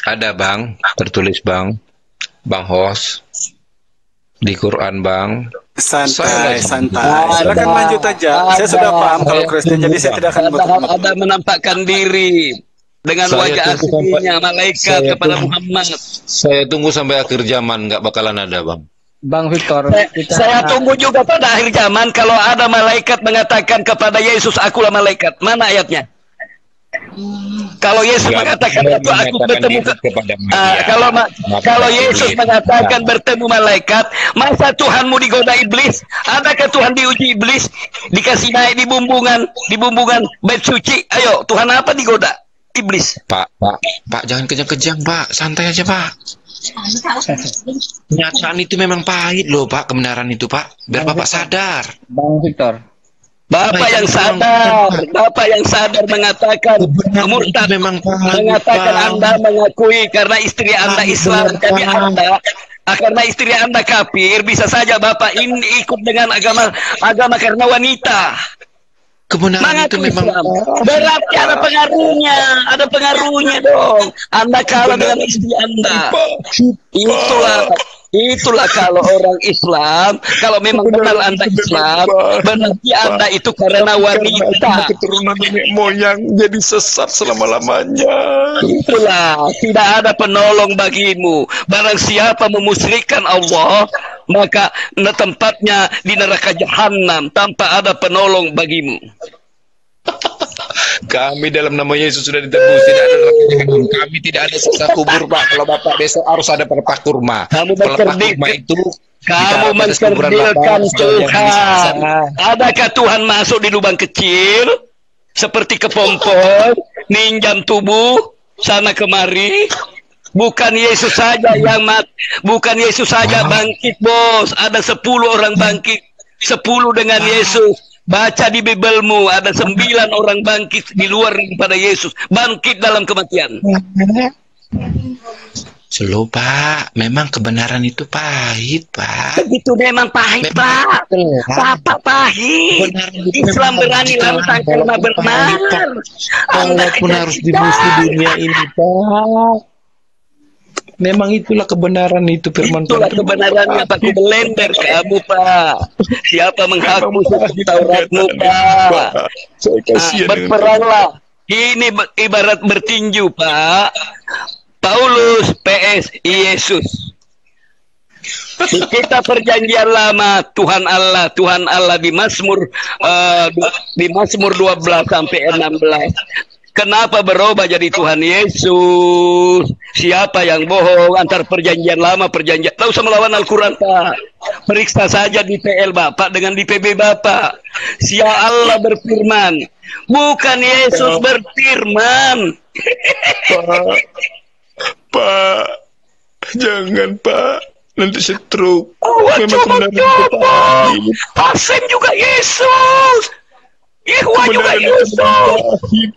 Ada, Bang, tertulis, Bang Hos di Quran, Bang. Santai. Silakan lanjut aja. Saya sudah paham kalau Kristen, jadi saya tidak akan ada menampakkan diri dengan wajah aslinya malaikat kepada Muhammad. Saya tunggu sampai akhir zaman, nggak bakalan ada, Bang. Bang Victor, saya tunggu juga pada akhir zaman kalau ada malaikat mengatakan kepada Yesus, akulah malaikat. Mana ayatnya? Kalau Yesus mengatakan aku bertemu kalau Yesus mengatakan bertemu malaikat, masa Tuhanmu digoda iblis? Adakah Tuhan diuji iblis? Dikasih naik di bumbungan bait suci. Ayo, Tuhan apa digoda? Iblis. Pak, jangan kejang-kejang, Pak. Santai aja, Pak. Kenyataan itu memang pahit loh, Pak. Kebenaran itu, Pak. Biar Bapak sadar. Bang Victor. Bapak yang sadar mengatakan murtad, mengatakan Anda mengakui karena istri Anda Islam, jadi Anda karena istri Anda kafir, bisa saja Bapak ini ikut dengan agama karena wanita. Kebenaran itu memang berarti ada pengaruhnya dong. Anda kalah dengan istri Anda. Itulah kalau orang Islam, kalau memang benar Anda Islam, berarti Anda itu karena wanita. Keturunan nenek moyang jadi sesat selama-lamanya. Itulah, tidak ada penolong bagimu. Barang siapa memusyrikkan Allah, maka tempatnya di neraka jahanam tanpa ada penolong bagimu. Kami dalam nama Yesus sudah ditebus, tidak ada neraka jahanam. Kami tidak ada siksa kubur, Pak. Kalau Bapak besok harus ada pelepah kurma. Pelepah kurma itu kamu mengkerdilkan Tuhan. Adakah Tuhan masuk di lubang kecil seperti kepompong, minjam tubuh sana kemari? Bukan Yesus saja yang bukan Yesus saja bangkit, bos. Ada 10 orang bangkit, 10 dengan Yesus. Baca di Bibelmu, ada 9 orang bangkit di luar daripada Yesus, bangkit dalam kematian. Slow, Pak. Memang kebenaran itu pahit, Pak. Begitu memang pahit, Pak. Bapak pahit. Islam berani lantang karena benar. Walaupun harus dimusuhi dunia ini, Pak. Memang itulah kebenaran itu, firman Tuhan. Itulah kebenarannya, Pak. Ku belender kamu, Pak. Siapa menghapus Tauratmu, Pak? Berperanglah. Ini ibarat bertinju, Pak. Paulus PS Yesus. Di kitab perjanjian lama Tuhan Allah di Mazmur 12 sampai 16. Kenapa berubah jadi Tuhan Yesus? Siapa yang bohong antar perjanjian lama, perjanjian? Tak usah melawan Al-Quran, Pak. Periksa saja di PL Bapak dengan di PB Bapak. Allah berfirman. Bukan Yesus berfirman. Pak, jangan, Pak. Nanti stroke. Coba. Pasien juga Yesus. Yehwa juga Yesus.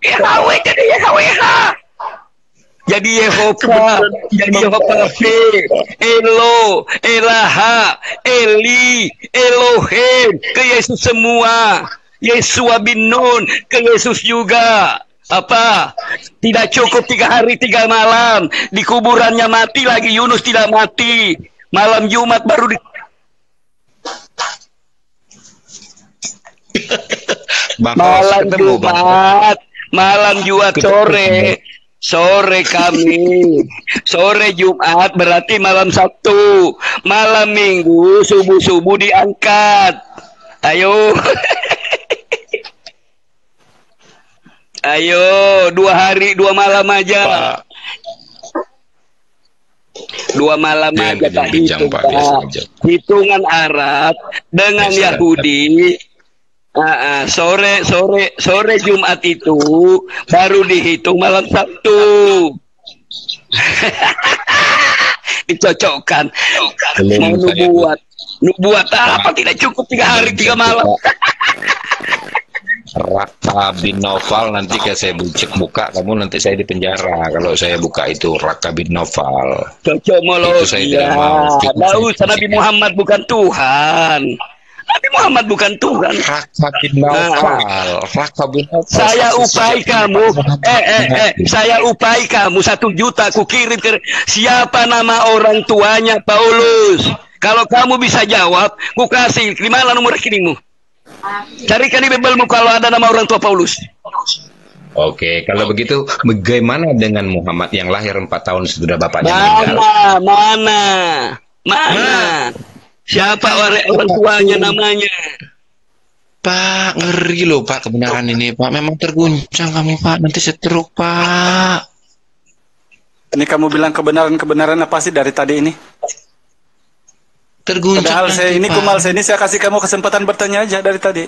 Yahweh jadi YHWH. Jadi Yehova, jadi Yehova P, Elo, Elaha, Eli, Elohim, ke Yesus semua. Yesua bin Nun, ke Yesus juga. Apa? Tidak cukup 3 hari 3 malam. Di kuburannya mati lagi, Yunus tidak mati. Malam Jumat baru malam Jumat sore kami, sore Jumat berarti malam Sabtu, malam Minggu subuh diangkat. Ayo, ayo 2 hari 2 malam aja. 2 malam aja tak hitung, hitungan Arab dengan Yahudi. Sore Jumat itu baru dihitung malam Sabtu. Dicocokkan. Mau nubuat apa tidak cukup 3 hari 3 malam. Raka bin Naufal, nanti kayak saya buka kamu, nanti saya di penjara kalau saya buka itu Raka bin Naufal. Cocokmologi ya. Tahu Nabi Muhammad bukan Tuhan. Nabi Muhammad bukan Tuhan. Raka bin Naufal. Saya upai kamu. Saya upai kamu 1 juta. Aku kirim ke siapa nama orang tuanya Paulus. Kalau kamu bisa jawab, ku kasih. Di mana nomor rekeningmu? Carikan di Bibelmu kalau ada nama orang tua Paulus. Oke, kalau begitu bagaimana dengan Muhammad yang lahir 4 tahun sesudah bapaknya meninggal? Mana? Siapa orang tuanya namanya? Pak, ngeri loh Pak kebenaran ini Pak. Memang terguncang kamu Pak. Nanti stroke Pak. Ini kamu bilang kebenaran apa sih dari tadi ini? Terguncang. Padahal saya ini Kumal, saya kasih kamu kesempatan bertanya aja dari tadi.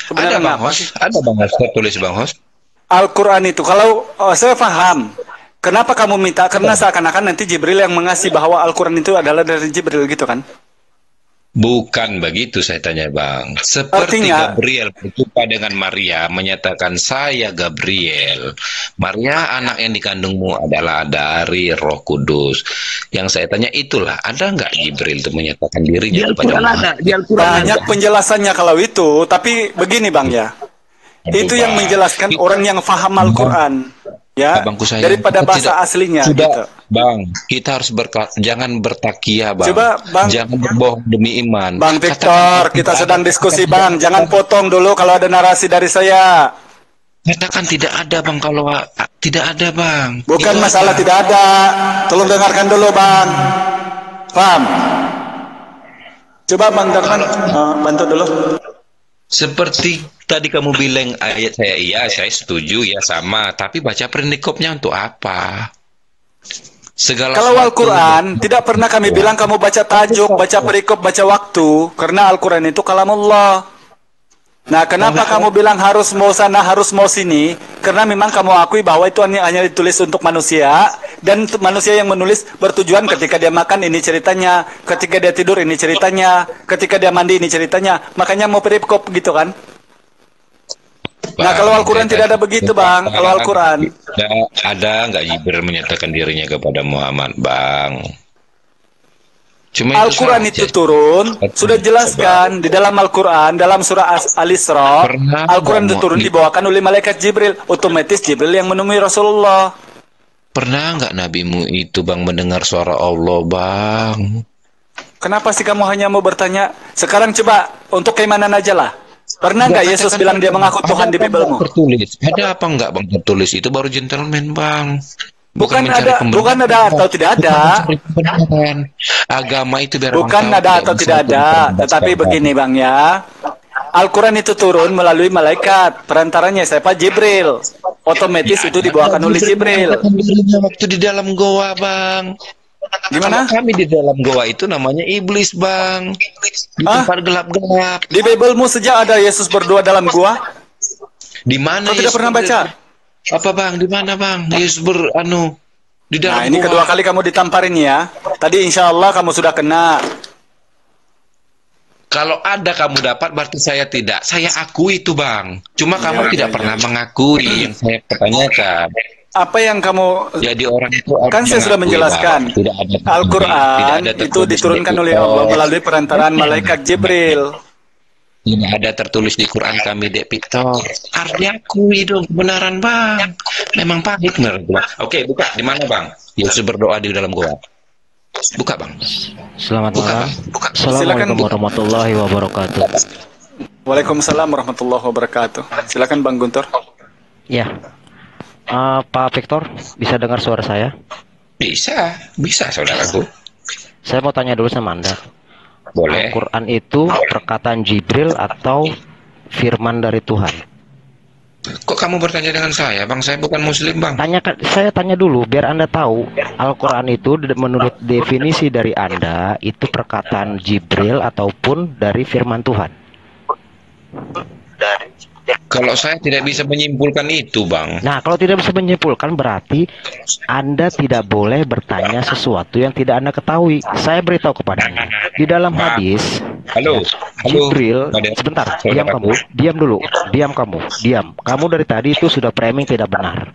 Kebenaran ada Bang Hos? Ada Bang Hos, tulis Bang Hos. Al-Quran itu, kalau saya paham. Kenapa kamu minta? Karena seakan-akan nanti Jibril yang mengasih bahwa Al-Quran itu adalah dari Jibril gitu kan? Bukan begitu saya tanya Bang. Seperti Artinya, Gabriel berjumpa dengan Maria menyatakan saya Gabriel. Maria anak yang dikandungmu adalah dari Roh Kudus. Yang saya tanya itulah ada nggak Jibril itu menyatakan dirinya kepada Muhammad? banyak penjelasannya kalau itu. Tapi begini Bang ya. Itu yang menjelaskan orang yang faham Al-Quran. Ya, Abangku sayang, daripada bahasa aslinya. Sudah, Gitu. Bang, kita harus jangan bertakia, Bang. Coba, Bang. Jangan berbohong demi iman. Bang Victor, kita sedang diskusi Bang. Jangan potong dulu kalau ada narasi dari saya. Katakan tidak ada, Bang. Kalau tidak ada, Bang. Bukan Itu masalah tidak ada. Tolong dengarkan dulu Bang. Paham? Coba Bang Darman bantu dulu. Seperti tadi kamu bilang ayat saya, iya saya setuju ya sama, tapi baca pernikopnya untuk apa? Segala Kalau Al-Quran tidak pernah kami bilang kamu baca tajuk, baca perikop, baca waktu, karena Al-Quran itu kalamullah. Nah, kenapa kamu bilang harus mau sana, harus mau sini? Karena memang kamu akui bahwa itu hanya ditulis untuk manusia, dan manusia yang menulis bertujuan ketika dia makan ini ceritanya, ketika dia tidur ini ceritanya, ketika dia mandi ini ceritanya. Makanya mau perikop gitu kan? Nah, kalau Al-Quran tidak ada begitu, Bang. Kalau Al-Quran ada nggak Jibril menyatakan dirinya kepada Muhammad, Bang? Al-Quran itu turun, sudah jelaskan di dalam Al-Quran, dalam surah Al-Isra, Al-Quran itu turun dibawakan oleh malaikat Jibril, otomatis Jibril yang menemui Rasulullah. Pernah nggak nabimu itu Bang mendengar suara Allah, Bang? Kenapa sih kamu hanya mau bertanya? Sekarang coba untuk keimanan aja lah. Pernah nggak Yesus bilang dia mengaku Tuhan di Bibelmu? Tertulis. Ada apa nggak Bang tertulis? Itu baru gentleman, Bang. Bukan ada atau tidak ada. Agama itu biar bukan ada atau tidak ada, tetapi begini Bang ya. Al-Quran itu turun melalui malaikat, perantaranya siapa? Jibril. Otomatis itu dibawakan oleh Jibril. Waktu di dalam goa, Bang. Gimana? Kami di dalam goa itu namanya iblis, Bang. Di tempat gelap-gelap. Di Bibelmu sejak ada Yesus berdua dalam gua? Di mana? Kau tidak pernah baca? Apa Bang? Di mana Bang? Yesus di dalam. Nah, ini kedua kali kamu ditamparin ya. Tadi insya Allah kamu sudah kena. Kalau ada kamu dapat berarti saya tidak. Saya akui itu Bang. Cuma kamu tidak pernah mengakui yang saya pertanyakan. Apa yang kamu? Jadi orang itu kan saya sudah menjelaskan. Al-Quran itu diturunkan oleh Allah melalui perantaraan malaikat Jibril. Tidak ada tertulis di Quran kami Dek Victor. Artinya akui dong kebenaran Bang. Memang pahit menurut Bang. Oke, buka. Di mana Bang? Yesus berdoa di dalam goa. Buka Bang. Selamat malam. Assalamualaikum warahmatullahi wabarakatuh. Waalaikumsalam warahmatullahi wabarakatuh. Silakan Bang Guntur. Ya. Pak Victor, bisa dengar suara saya? Bisa saudaraku. Saya mau tanya dulu sama Anda. Boleh. Al-Quran itu perkataan Jibril atau firman dari Tuhan? Kok kamu bertanya dengan saya, Bang? Saya bukan Muslim, Bang. Saya tanya dulu, biar Anda tahu. Al-Quran itu menurut definisi dari Anda, itu perkataan Jibril ataupun dari firman Tuhan? Kalau saya tidak bisa menyimpulkan itu, Bang. Nah, kalau tidak bisa menyimpulkan, berarti Anda tidak boleh bertanya sesuatu yang tidak Anda ketahui. Saya beritahu kepada Anda. Di dalam hadis, Jibril, sebentar, diam kamu, diam dulu, diam kamu, diam. Kamu dari tadi itu sudah framing tidak benar.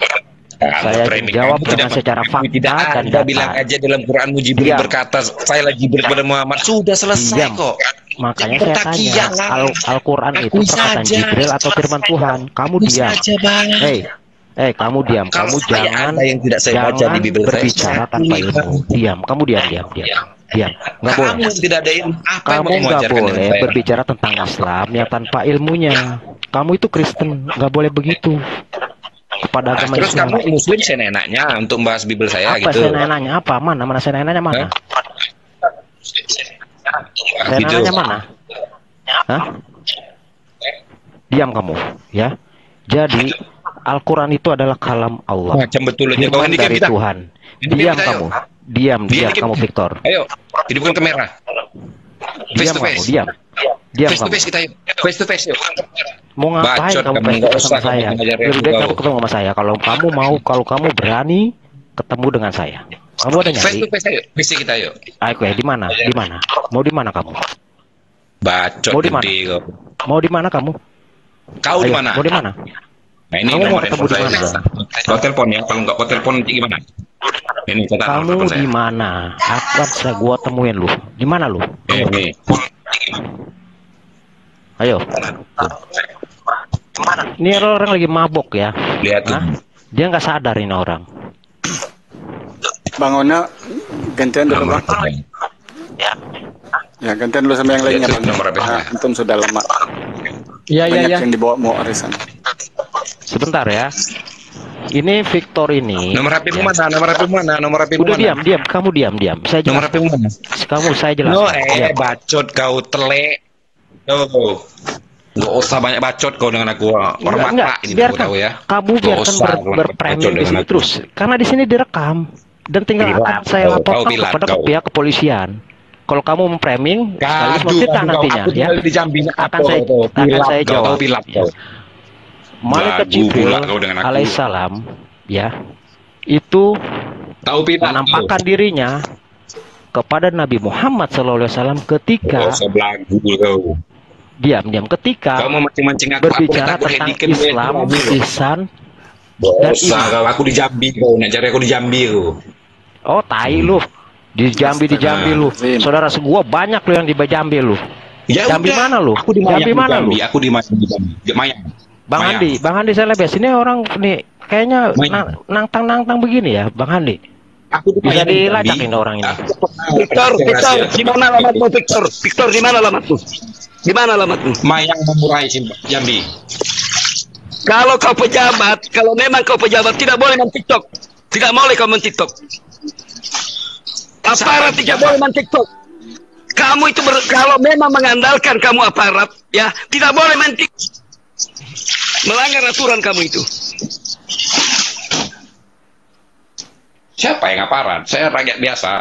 Saya jawab dengan secara fakta dan data. Bilang aja dalam Quranmu Jibril berkata, saya lagi Jibril kepada Muhammad. Sudah selesai kok. Makanya saya tanya, Al-Quran itu perkataan Jibril atau firman Tuhan? Kamu diam. Kamu diam. Kamu jangan berbicara tanpa ilmu. Diam. Kamu diam. Nggak boleh. Kamu nggak boleh berbicara tentang Islam yang tanpa ilmunya. Kamu itu Kristen, nggak boleh begitu. Kepada agama terus Islam. Kamu Muslim saya nanya untuk bahas Bible saya apa, gitu. Saya nanya apa? Mana saya nanya mana? Saya nanya mana? Hah? Diam kamu, ya. Jadi Al-Quran itu adalah kalam Allah. Macam betul aja firman dari Tuhan. Diam kamu. Diam kamu Victor. Ayo, hidupkan kamera. Diam kamu, diam. Face to face kita yuk. Face to face yuk. Mau ngapain kamu face to face sama saya? Lebih baik kamu ketemu sama saya. Kalau kamu berani ketemu dengan saya. Kamu ada nyari? Face to face ayo. Visi kita yuk. Ayo, di mana? Mau di mana kamu? Bacot Mau di mana? gede kau. Mau di mana kamu? Kau di Ayo, mana? mau di mana? Nah, ini Kamu mau nomor ketemu handphone di saya. mana? Kau telepon ya, kalau nggak kau telepon nanti gimana? Ini catat nomor Kamu telepon di saya. mana? Akan gua temuin lu. Di mana lu? Ini. Ayo. Ini orang lagi mabok ya. Lihat tuh. Hah? Dia nggak sadar ini orang. Bang Ona, gantian dulu Nomor Bang. telepon. Ya, gantian dulu sama yang lainnya Lihat Bang. tuh nomor HP saya. Antum sudah lama. Iya, iya, Banyak iya. yang dibawa mau arisan. Sebentar ya. Ini Victor ini. Nomor HP ya. mana? Nomor HP mana? Nomor HP Udah mana? diam. Kamu diam. Saya Nomor jelaskan. HP mana? Saya jelaskan. No, Diam. bacot kau telek. Tuh. Nggak usah banyak bacot kau dengan aku. Orang Enggak, mata ini aku biarkan. tahu ya. Kamu Nggak biarkan usah kau bacot berpreming di dengan sini aku. terus. Karena di sini direkam dan tinggal Pilat akan saya kau, laporkan kau pilat kepada kau. pihak kepolisian. Kalau kamu memframing, sekaligus memfitnah nantinya aku ya. tinggal di Jambi. Akan saya jawab. Kau pilat Ya. kau. Malaikat Gagu Jibril pula kau dengan aku. alaihissalam ya itu Tahu pilat kau. menampakkan dirinya kepada Nabi Muhammad SAW ketika Kau sebelagu kau. diam ketika Kau mau mancing-mancing aku. berbicara Aku tentang hedikin Islam, ihsan. Dan Dosa kau. Aku di Jambi kau. Nak cari aku di Jambi kau. Oh, tai lu. Di Jambi lu. Saudara gua banyak lu yang di Jambi lu. Ya Jambi udah. mana lu? Aku di Jambi Mayang, mana lu? Aku di Mayang, di Jambi. Di Mayang. Bang Mayang. Andi Selebes ini orang nih kayaknya Mayang. nantang begini ya, Bang Andi. Aku di Bisa Mayang, di dilacak Jambi. ini orang ini. Victor, di mana alamatmu Victor? Victor, di mana alamatmu? Di mana alamatmu? Mayang Memurai Jambi. Kalau kau pejabat, kalau memang kau pejabat tidak boleh main TikTok. Tidak boleh kau main TikTok. Aparat tidak boleh main TikTok. Kamu itu kalau memang mengandalkan kamu aparat, ya tidak boleh main TikTok. Melanggar aturan kamu itu. Siapa yang aparat? Saya rakyat biasa.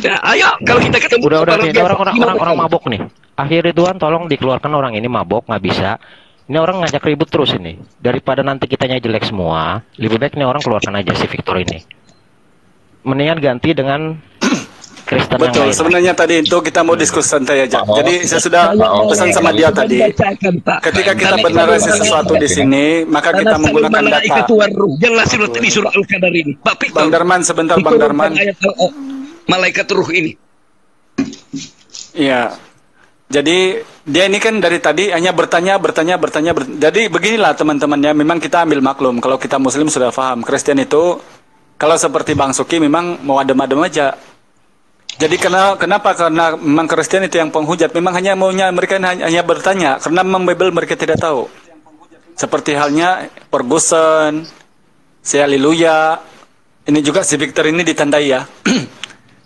Ya, ayo kalau kita ketemu Udah aparat nih, biasa, orang gimana? mabok nih. Akhir Ridwan tolong dikeluarkan orang ini mabok, nggak bisa. Ini orang ngajak ribut terus ini. Daripada nanti kitanya jelek semua, lebih baik nih orang keluarkan aja si Victor ini. Mendingan ganti dengan Kristen yang Betul, lain. sebenarnya tadi itu kita mau diskusi santai aja. Jadi saya sudah pesan sama dia tadi. Ketika kita bernarasi sesuatu di sini, maka kita menggunakan data. Jelas di surah Al-Qadar ini. Pak Victor, Bang Darman, sebentar Bang Darman. ayat malaikat ruh ini. Iya. Jadi dia ini kan dari tadi hanya bertanya. Jadi beginilah teman-temannya. Memang kita ambil maklum. Kalau kita Muslim sudah paham. Kristen itu kalau seperti Bang Suki memang mau adem-adem aja. Jadi kenapa? Karena memang Kristen itu yang penghujat. Memang hanya maunya mereka hanya bertanya. Karena memang Bible mereka tidak tahu. Seperti halnya Ferguson, si Haleluya. Ini juga si Victor ini ditandai ya.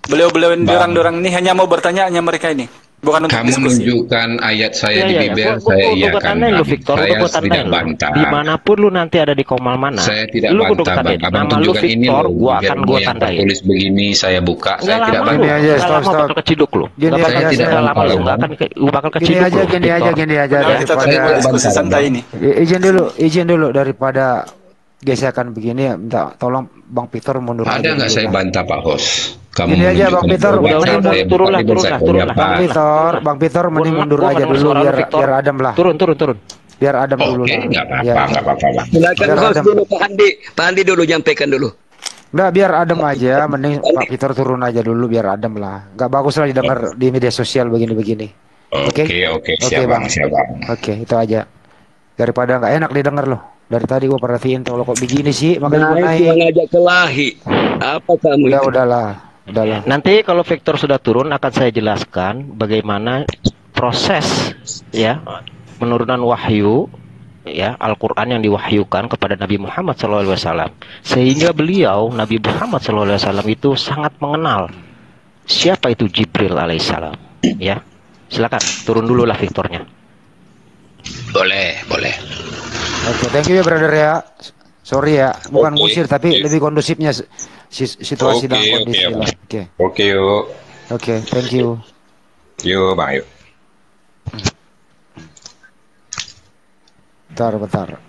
Beliau-beliau orang-orang ini hanya mau bertanya hanya mereka ini. Bukan untuk Kamu diskusi. menunjukkan ayat saya di Iya. bibir, Gua saya iakan. tandain lu Victor, Saya gua tandain tidak lu. bantah. Dimanapun lu nanti ada di komal mana, Saya tidak lu kudu bantah, tandain. Bang. Abang Nama lu tunjukkan ini Victor, loh. gua Biar akan gua yang tandain. tertulis begini saya buka, saya Nggak tidak lama lu, bantah. Gini aja, nggak stop, lama stop. bakal keciduk lu. Gini Nggak bakal aja, keciduk tidak lama lu, bantah. nggak bakal Gini keciduk aja, lu. gini aja, Victor. gini aja. Nah, kita tadi mau diskusi santai ini. Izin dulu daripada gesekan begini, minta tolong Bang Peter mundur aja Ada nggak dulu, saya Bang. bantah Pak Hos? Kamu Gini aja, Bang Peter, menunjukkan udah, saya turunlah, buka di turunlah. Pak. Bang Peter mending mundur Gua aja ngedengar dulu suara lu, biar Victor. adem lah. Turun. Biar adem dulu Oke, lah. nggak Ya. apa-apa, Bang. Silakan Biar host adem. dulu Pak Andi dulu nyampaikan dulu. Nggak, biar adem aja, mending Pak Peter turun aja dulu biar adem lah. Nggak bagus lah didengar di media sosial begini-begini. Oke, siap Bang. Bang. Oke, itu aja. Daripada nggak enak didengar loh. Dari tadi gua perhatiin kalau kok begini sih, makanya gua Naik naik. ngajak kelahi. Apa kamu itu? Udahlah. Nanti kalau Victor sudah turun akan saya jelaskan bagaimana proses ya penurunan wahyu ya Al-Qur'an yang diwahyukan kepada Nabi Muhammad SAW sehingga beliau Nabi Muhammad SAW itu sangat mengenal siapa itu Jibril alaihissalam ya. Silakan turun dulu lah Victornya. Boleh. Oke, thank you ya brother ya. Sorry ya, bukan Oke, ngusir tapi oke. lebih kondusifnya situasi dan kondisi Bang. lah. Oke. Oke, yuk. Oke, thank you. Yuk, Bang, yuk. Bentar.